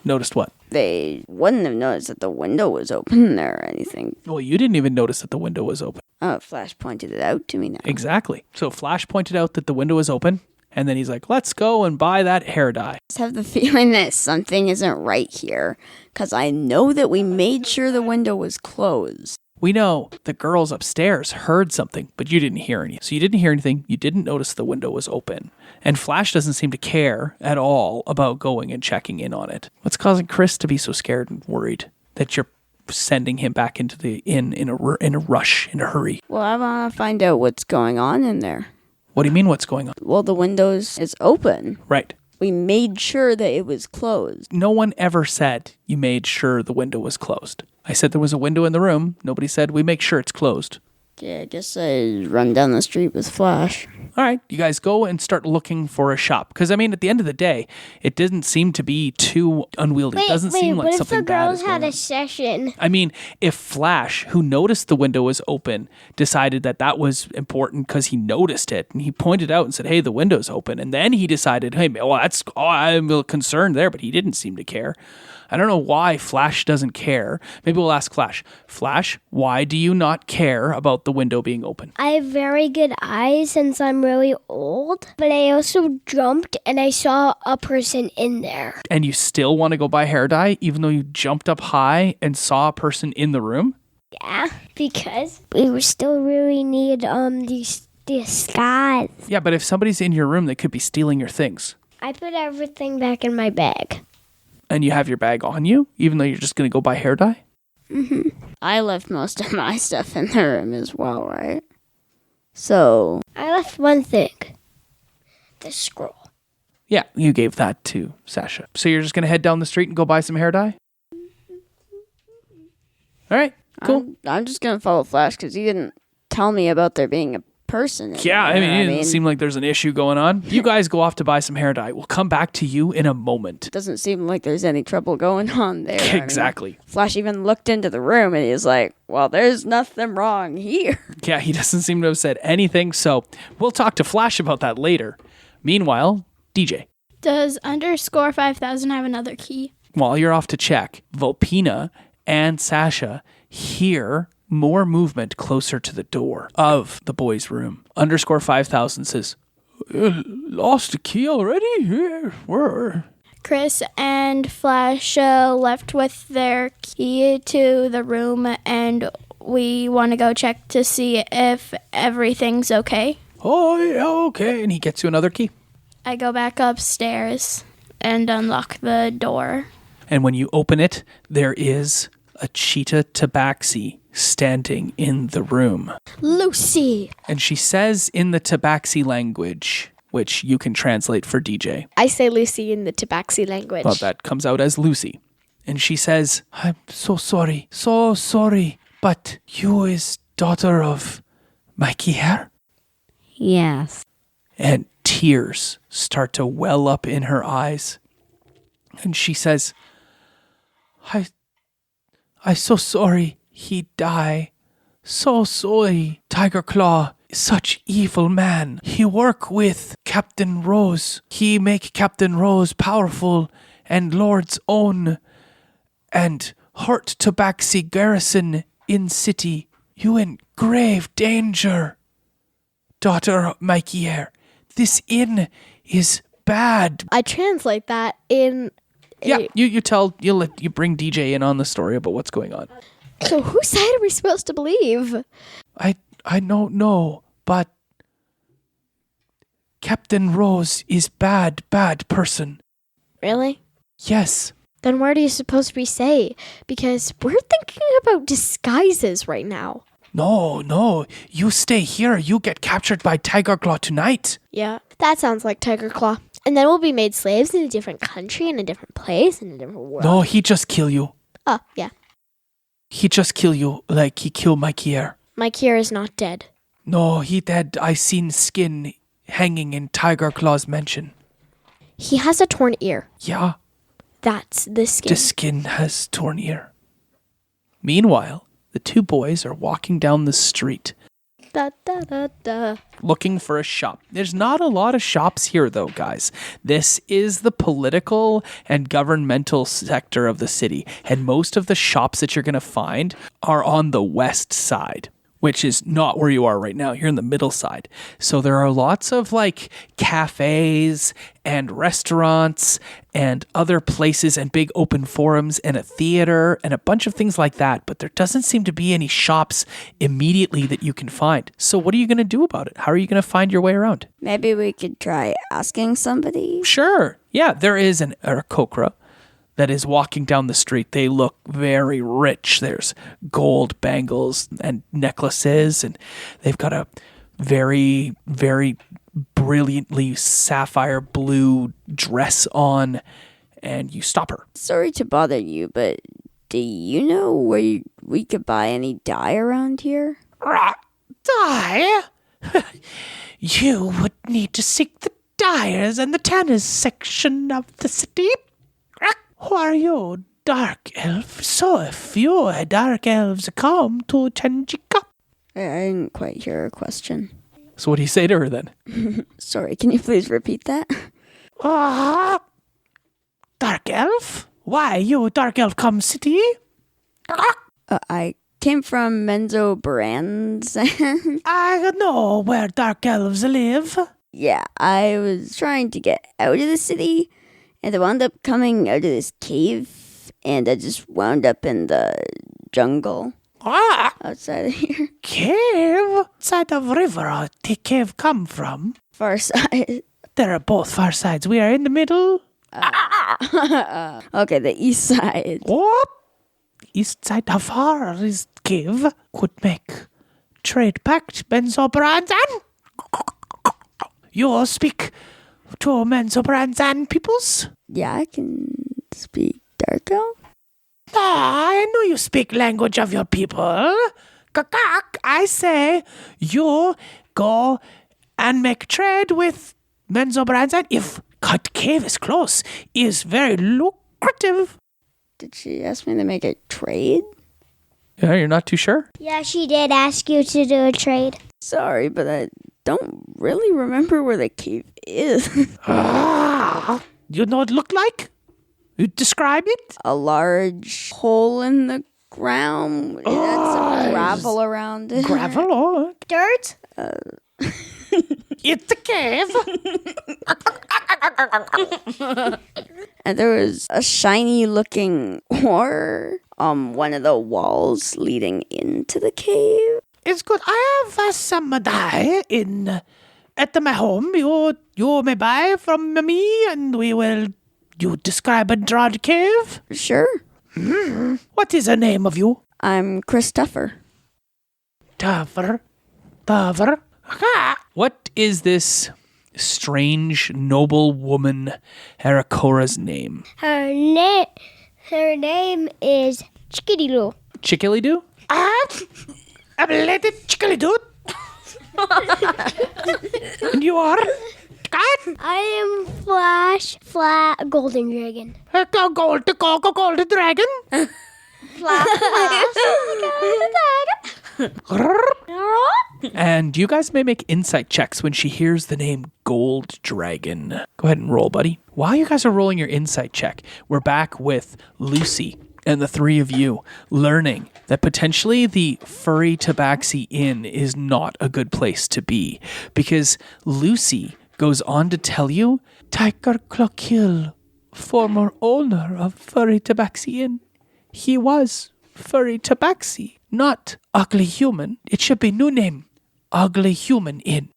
Noticed what? They wouldn't have noticed that the window was open there or anything. Well, you didn't even notice that the window was open. Oh, Flash pointed it out to me now. Exactly. So Flash pointed out that the window was open, and then he's like, let's go and buy that hair dye. I just have the feeling that something isn't right here, because I know that we made sure the window was closed. We know the girls upstairs heard something, but you didn't hear anything. So you didn't hear anything. You didn't notice the window was open. And Flash doesn't seem to care at all about going and checking in on it. What's causing Chris to be so scared and worried that you're sending him back into the inn in a rush, in a hurry? Well, I want to find out what's going on in there. What do you mean what's going on? Well, the window is open. Right. We made sure that it was closed. No one ever said you made sure the window was closed. I said there was a window in the room. Nobody said we make sure it's closed. Yeah, I guess I run down the street with Flash. All right, you guys go and start looking for a shop. Because, I mean, at the end of the day, it didn't seem to be too unwieldy. It doesn't seem like something bad is going on. What if the girls had a session? I mean, if Flash, who noticed the window was open, decided that that was important because he noticed it, and he pointed out and said, hey, the window's open, and then he decided, hey, well, I'm a little concerned there, but he didn't seem to care. I don't know why Flash doesn't care. Maybe we'll ask Flash. Flash, why do you not care about the window being open? I have very good eyes since I'm really old, but I also jumped and I saw a person in there. And you still want to go buy hair dye, even though you jumped up high and saw a person in the room? Yeah, because we still really need these disguise. Yeah, but if somebody's in your room, they could be stealing your things. I put everything back in my bag. And you have your bag on you, even though you're just going to go buy hair dye? Mm-hmm. I left most of my stuff in the room as well, right? So... I left one thing. The scroll. Yeah, you gave that to Sasha. So you're just going to head down the street and go buy some hair dye? All right, cool. I'm just going to follow Flash because he didn't tell me about there being a person in Yeah, there. it didn't seem like there's an issue going on. You guys go off to buy some hair dye. We'll come back to you in a moment. It doesn't seem like there's any trouble going on there. Exactly. I mean, Flash even looked into the room and he's like, well, there's nothing wrong here. Yeah, he doesn't seem to have said anything, so we'll talk to Flash about that later. Meanwhile, DJ. Does _5000 have another key? While you're off to check, Volpina and Sasha hear more movement closer to the door of the boys' room. _5000 says, lost the key already? Yeah, where? Chris and Flash left with their key to the room, and we want to go check to see if everything's okay. Oh, yeah, okay. And he gets you another key. I go back upstairs and unlock the door. And when you open it, there is a cheetah tabaxi standing in the room. Lucy! And she says in the tabaxi language, which you can translate for DJ. I say Lucy in the Tabaxi language. Well, that comes out as Lucy. And she says, I'm so sorry, but you is daughter of Mikey here? Yes. And tears start to well up in her eyes. And she says, I so sorry he die. So sorry. Tiger Claw, such evil man. He work with Captain Rose. He make Captain Rose powerful and Lord's own. And hurt Tabaxi garrison in city. You in grave danger. Daughter Mikey Air, this inn is bad. I translate that in... Yeah, you bring DJ in on the story about what's going on. So whose side are we supposed to believe? I don't know, but Captain Rose is bad person. Really? Yes. Then what are you supposed to be say? Because we're thinking about disguises right now. No, you stay here. You get captured by Tiger Claw tonight. Yeah, that sounds like Tiger Claw. And then we'll be made slaves in a different country, in a different place, in a different world. No, he just kill you. Oh, yeah. He just kill you like he kill my Kier. My Kier is not dead. No, he dead. I seen skin hanging in Tiger Claw's mansion. He has a torn ear. Yeah. That's the skin. The skin has torn ear. Meanwhile, the two boys are walking down the street. Da, da, da, da. Looking for a shop. There's not a lot of shops here, though, guys. This is the political and governmental sector of the city, and most of the shops that you're going to find are on the west side, which is not where you are right now. You're in the middle side. So there are lots of like cafes and restaurants and other places and big open forums and a theater and a bunch of things like that. But there doesn't seem to be any shops immediately that you can find. So what are you going to do about it? How are you going to find your way around? Maybe we could try asking somebody. Sure. Yeah, there is an Aarakocra that is walking down the street. They look very rich. There's gold bangles and necklaces, and they've got a very, very brilliantly sapphire blue dress on, and you stop her. Sorry to bother you, but do you know where we could buy any dye around here? Dye? You would need to seek the dyers and the tanners section of the city. Who are you, dark elf? So few dark elves come to Tangieca. I didn't quite hear her question. So what do you say to her then? Sorry, can you please repeat that? Dark elf? Why you dark elf come city? I came from Menzo Brands. I know where dark elves live. Yeah, I was trying to get out of the city, and I wound up coming out of this cave, and I just wound up in the jungle outside of here. Cave? Side of river the cave come from? Far side. There are both far sides. We are in the middle. Okay, the east side. What? East side, how far is cave? Could make trade pact, Benzo Branzan. You speak to Benzo Branzan peoples? Yeah, I can speak Dark Elf. I know you speak language of your people. Kakak, I say you go and make trade with Benzo Branzan. If Cut Cave is close, is very lucrative. Did she ask me to make a trade? Yeah, you're not too sure? Yeah, she did ask you to do a trade. Sorry, but I don't really remember where the cave is. You know what it looked like? You describe it? A large hole in the ground. It had some gravel around it. Gravel or Dirt? it's a cave. And there was a shiny looking ore on one of the walls leading into the cave. It's good. I have some dye in at my home. You may buy from me, and you describe and draw the cave. Sure. What is the name of you? I'm Chris Tuffer. Tavern. What is this strange noble woman Arakora's name? Her name is Chickadee-Doo. Chickily-doo? I'm Lady Chickily-Doo. And you are? I am Flash Flat Golden Dragon. Golden dragon. And you guys may make insight checks when she hears the name Gold Dragon. Go ahead and roll, buddy. While you guys are rolling your insight check, we're back with Lucy and the three of you learning that potentially the Furry Tabaxi Inn is not a good place to be, because Lucy goes on to tell you, Tiger Clockhill, former owner of Furry Tabaxi Inn. He was Furry Tabaxi, not Ugly Human. It should be new name, Ugly Human Inn.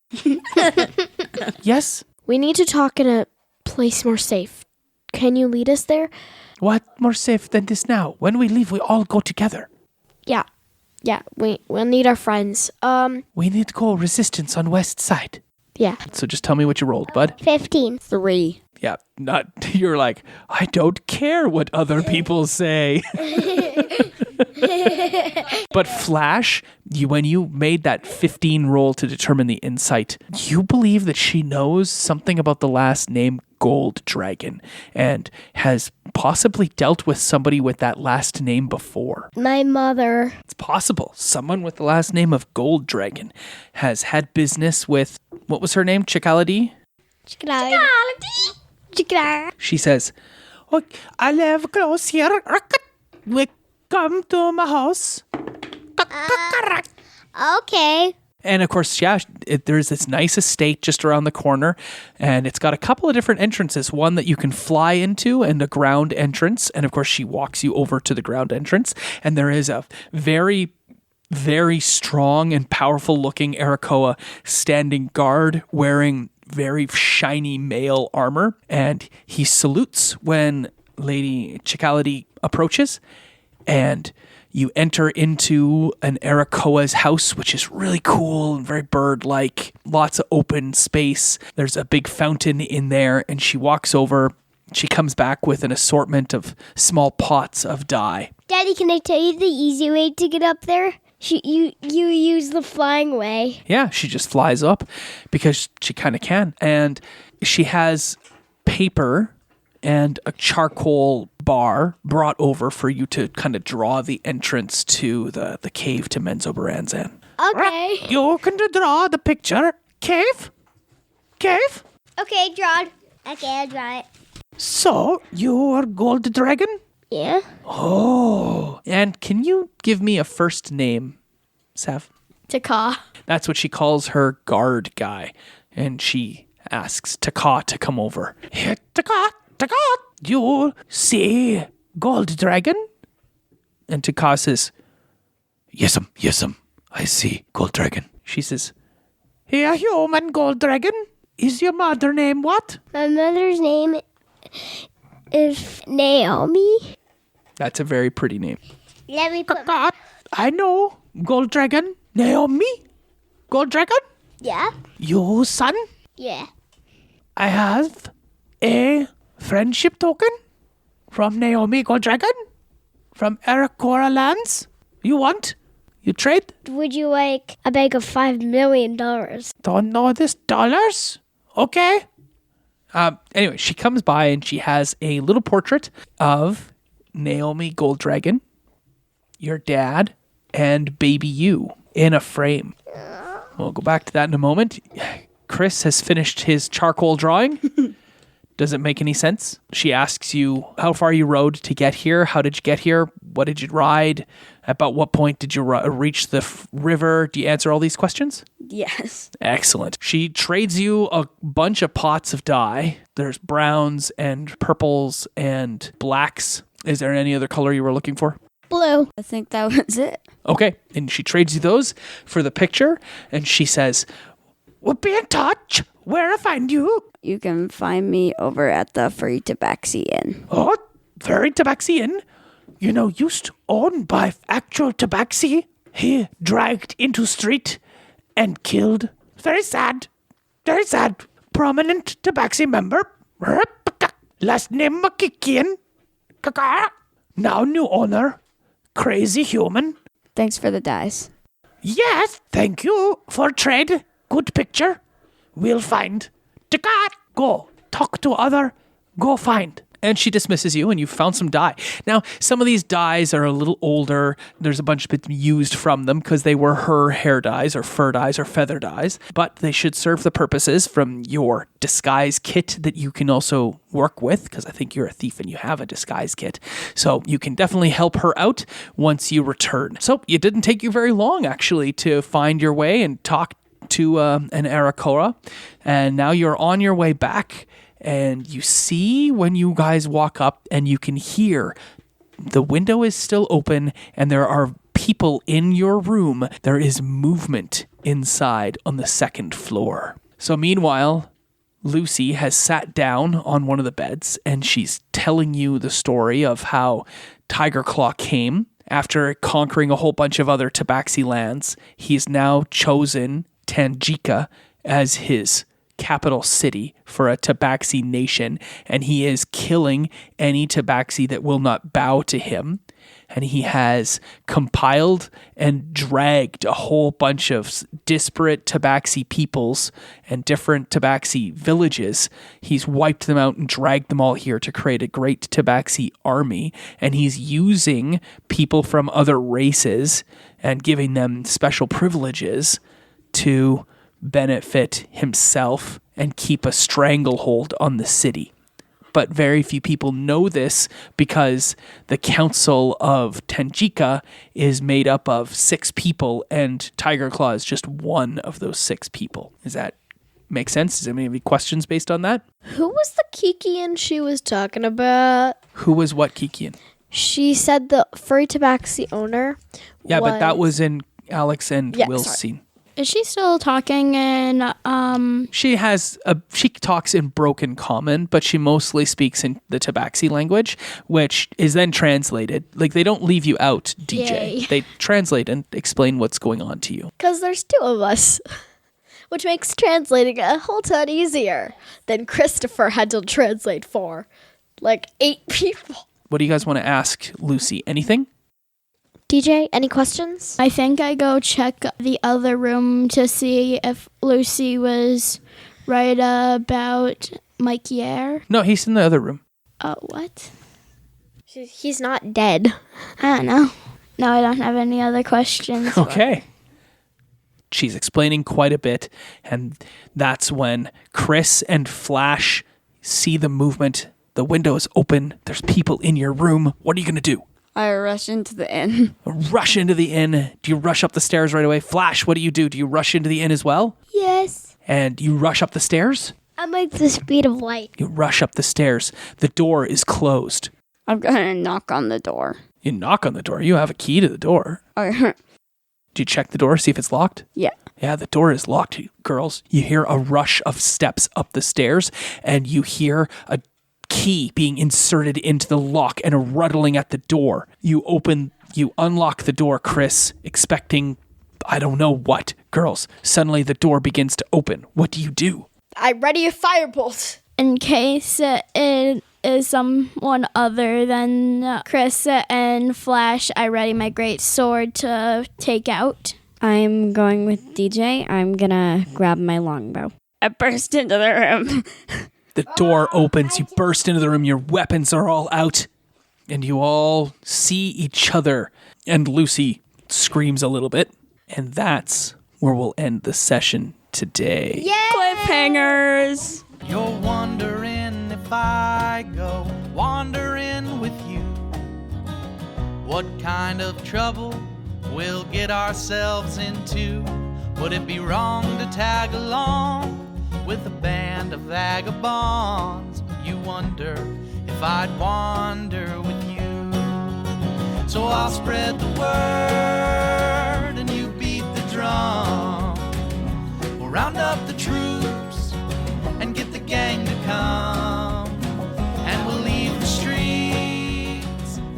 Yes? We need to talk in a place more safe. Can you lead us there? What more safe than this now? When we leave, we all go together. Yeah. We'll need our friends. We need to go resistance on west side. Yeah. So just tell me what you rolled, bud. 15. 3. Yeah, you're like, I don't care what other people say. But Flash, when you made that 15 roll to determine the insight, you believe that she knows something about the last name Gold Dragon and has possibly dealt with somebody with that last name before. My mother. It's possible. Someone with the last name of Gold Dragon has had business with, what was her name? Chikaladi? She says, Oh, I live close here. We come to my house. Okay. and of course, yeah, there's this nice estate just around the corner, and it's got a couple of different entrances. One that you can fly into and a ground entrance. And of course, she walks you over to the ground entrance, and there is a very, very strong and powerful looking Arakoa standing guard wearing very shiny mail armor, and he salutes when Lady Chikality approaches, and you enter into an Arakoa's house, which is really cool and very bird-like. Lots of open space. There's a big fountain in there, and she walks over. She comes back with an assortment of small pots of dye. Daddy, can I tell you the easy way to get up there? You use the flying way. Yeah, she just flies up because she kind of can. And she has paper and a charcoal bar brought over for you to kind of draw the entrance to the cave to Menzoberranzan. Okay. You can draw the picture. Cave? Cave? Okay, drawn. Okay, I'll draw it. So, you are Gold Dragon? Yeah. Oh. And can you give me a first name, Sav? Taka. That's what she calls her guard guy. And she asks Taka to come over. Here, Taka. You see Gold Dragon? And Taka says, Yes'm. I see Gold Dragon. she says, Here, human Gold Dragon. Is your mother name what? My mother's name is Naomi. that's a very pretty name. Let me put... God, I know. Gold Dragon. Naomi? Gold Dragon? Yeah? You son? Yeah. I have a friendship token from Naomi Gold Dragon from Arakora Lands. You want? You trade? Would you like a bag of $5 million? Don't know this dollars? Okay. Anyway, she comes by and she has a little portrait of Naomi Gold Dragon, your dad, and baby you in a frame. We'll go back to that in a moment. Chris has finished his charcoal drawing. Does it make any sense? She asks you how far you rode to get here. How did you get here? What did you ride? About what point did you reach the river? Do you answer all these questions? Yes. Excellent. She trades you a bunch of pots of dye. There's browns and purples and blacks. Is there any other color you were looking for? Blue. I think that was it. Okay. And she trades you those for the picture. And she says, We'll be in touch. Where to find you? You can find me over at the Free Tabaxi Inn. Oh, very Tabaxi Inn. You know, used owned by actual Tabaxi. He dragged into street and killed. Very sad. Very sad. Prominent Tabaxi member. Last name Makikian. Now new owner. Crazy human. Thanks for the dice. Yes, thank you for trade. Good picture. We'll find. Go. Talk to other. Go find. And she dismisses you, and you found some dye. Now, some of these dyes are a little older. There's a bunch been used from them because they were her hair dyes or fur dyes or feather dyes. But they should serve the purposes from your disguise kit that you can also work with, because I think you're a thief and you have a disguise kit. So you can definitely help her out once you return. So it didn't take you very long, actually, to find your way and talk to an Arakora. And now you're on your way back. And you see when you guys walk up and you can hear the window is still open and there are people in your room. There is movement inside on the second floor. So meanwhile, Lucy has sat down on one of the beds and she's telling you the story of how Tiger Claw came. After conquering a whole bunch of other Tabaxi lands, he's now chosen Tangieca as his capital city for a Tabaxi nation, and he is killing any Tabaxi that will not bow to him. And he has compiled and dragged a whole bunch of disparate Tabaxi peoples and different Tabaxi villages. He's wiped them out and dragged them all here to create a great Tabaxi army. And he's using people from other races and giving them special privileges to benefit himself and keep a stranglehold on the city. But very few people know this because the Council of Tangieca is made up of 6 people and Tiger Claw is just one of those 6 people. Does that make sense? Does anybody have any questions based on that? Who was the Kikian she was talking about? Who was what Kikian? She said the furry tabaxi owner. Yeah, but that was in Alex and Will's scene. Is she still talking in, She talks in broken common, but she mostly speaks in the Tabaxi language, which is then translated. Like, they don't leave you out, DJ. Yay. They translate and explain what's going on to you. Because there's 2 of us, which makes translating a whole ton easier than Christopher had to translate for, 8 people. What do you guys want to ask Lucy? Anything? DJ, any questions? I think I go check the other room to see if Lucy was right about Mike Yare. No, he's in the other room. What? He's not dead. I don't know. No, I don't have any other questions. Okay. She's explaining quite a bit, and that's when Chris and Flash see the movement. The window is open. There's people in your room. What are you going to do? I rush into the inn. Rush into the inn. Do you rush up the stairs right away? Flash, what do you do? Do you rush into the inn as well? Yes. And you rush up the stairs? I'm like the speed of light. You rush up the stairs. The door is closed. I'm going to knock on the door. You knock on the door. You have a key to the door. Okay. Do you check the door, see if it's locked? Yeah. Yeah, the door is locked, girls. You hear a rush of steps up the stairs, and you hear a key being inserted into the lock and a rattling at the door. You unlock the door, Chris, expecting, I don't know what. Girls, suddenly the door begins to open. What do you do? I ready a firebolt. In case it is someone other than Chris and Flash, I ready my great sword to take out. I'm going with DJ. I'm gonna grab my longbow. I burst into the room. The door opens, you burst into the room, your weapons are all out, and you all see each other. And Lucy screams a little bit, and that's where we'll end the session today. Cliffhangers. You're wondering if I go wandering with you, what kind of trouble we'll get ourselves into. Would it be wrong to tag along with a band of vagabonds? You wonder if I'd wander with you. So I'll spread the word and you beat the drum. We'll round up the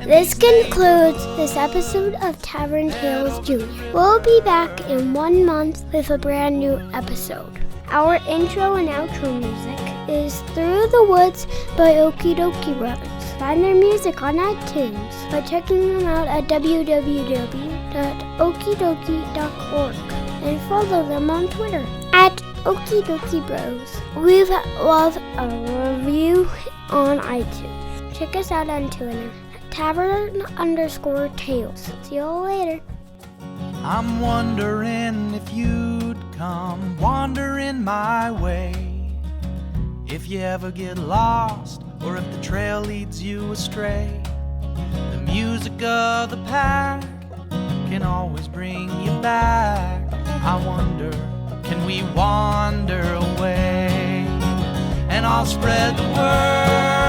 This concludes this episode of Tavern Tales Junior. We'll be back in 1 month with a brand new episode. Our intro and outro music is Through the Woods by Okie Dokie Brothers. Find their music on iTunes by checking them out at www.okiedokie.org and follow them on Twitter at Okie Dokie Bros. Leave love a review on iTunes. Check us out on Twitter, Tavern_Tales. See you all later. I'm wondering if you'd come wandering my way. If you ever get lost, or if the trail leads you astray, the music of the pack can always bring you back. I wonder, can we wander away? And I'll spread the word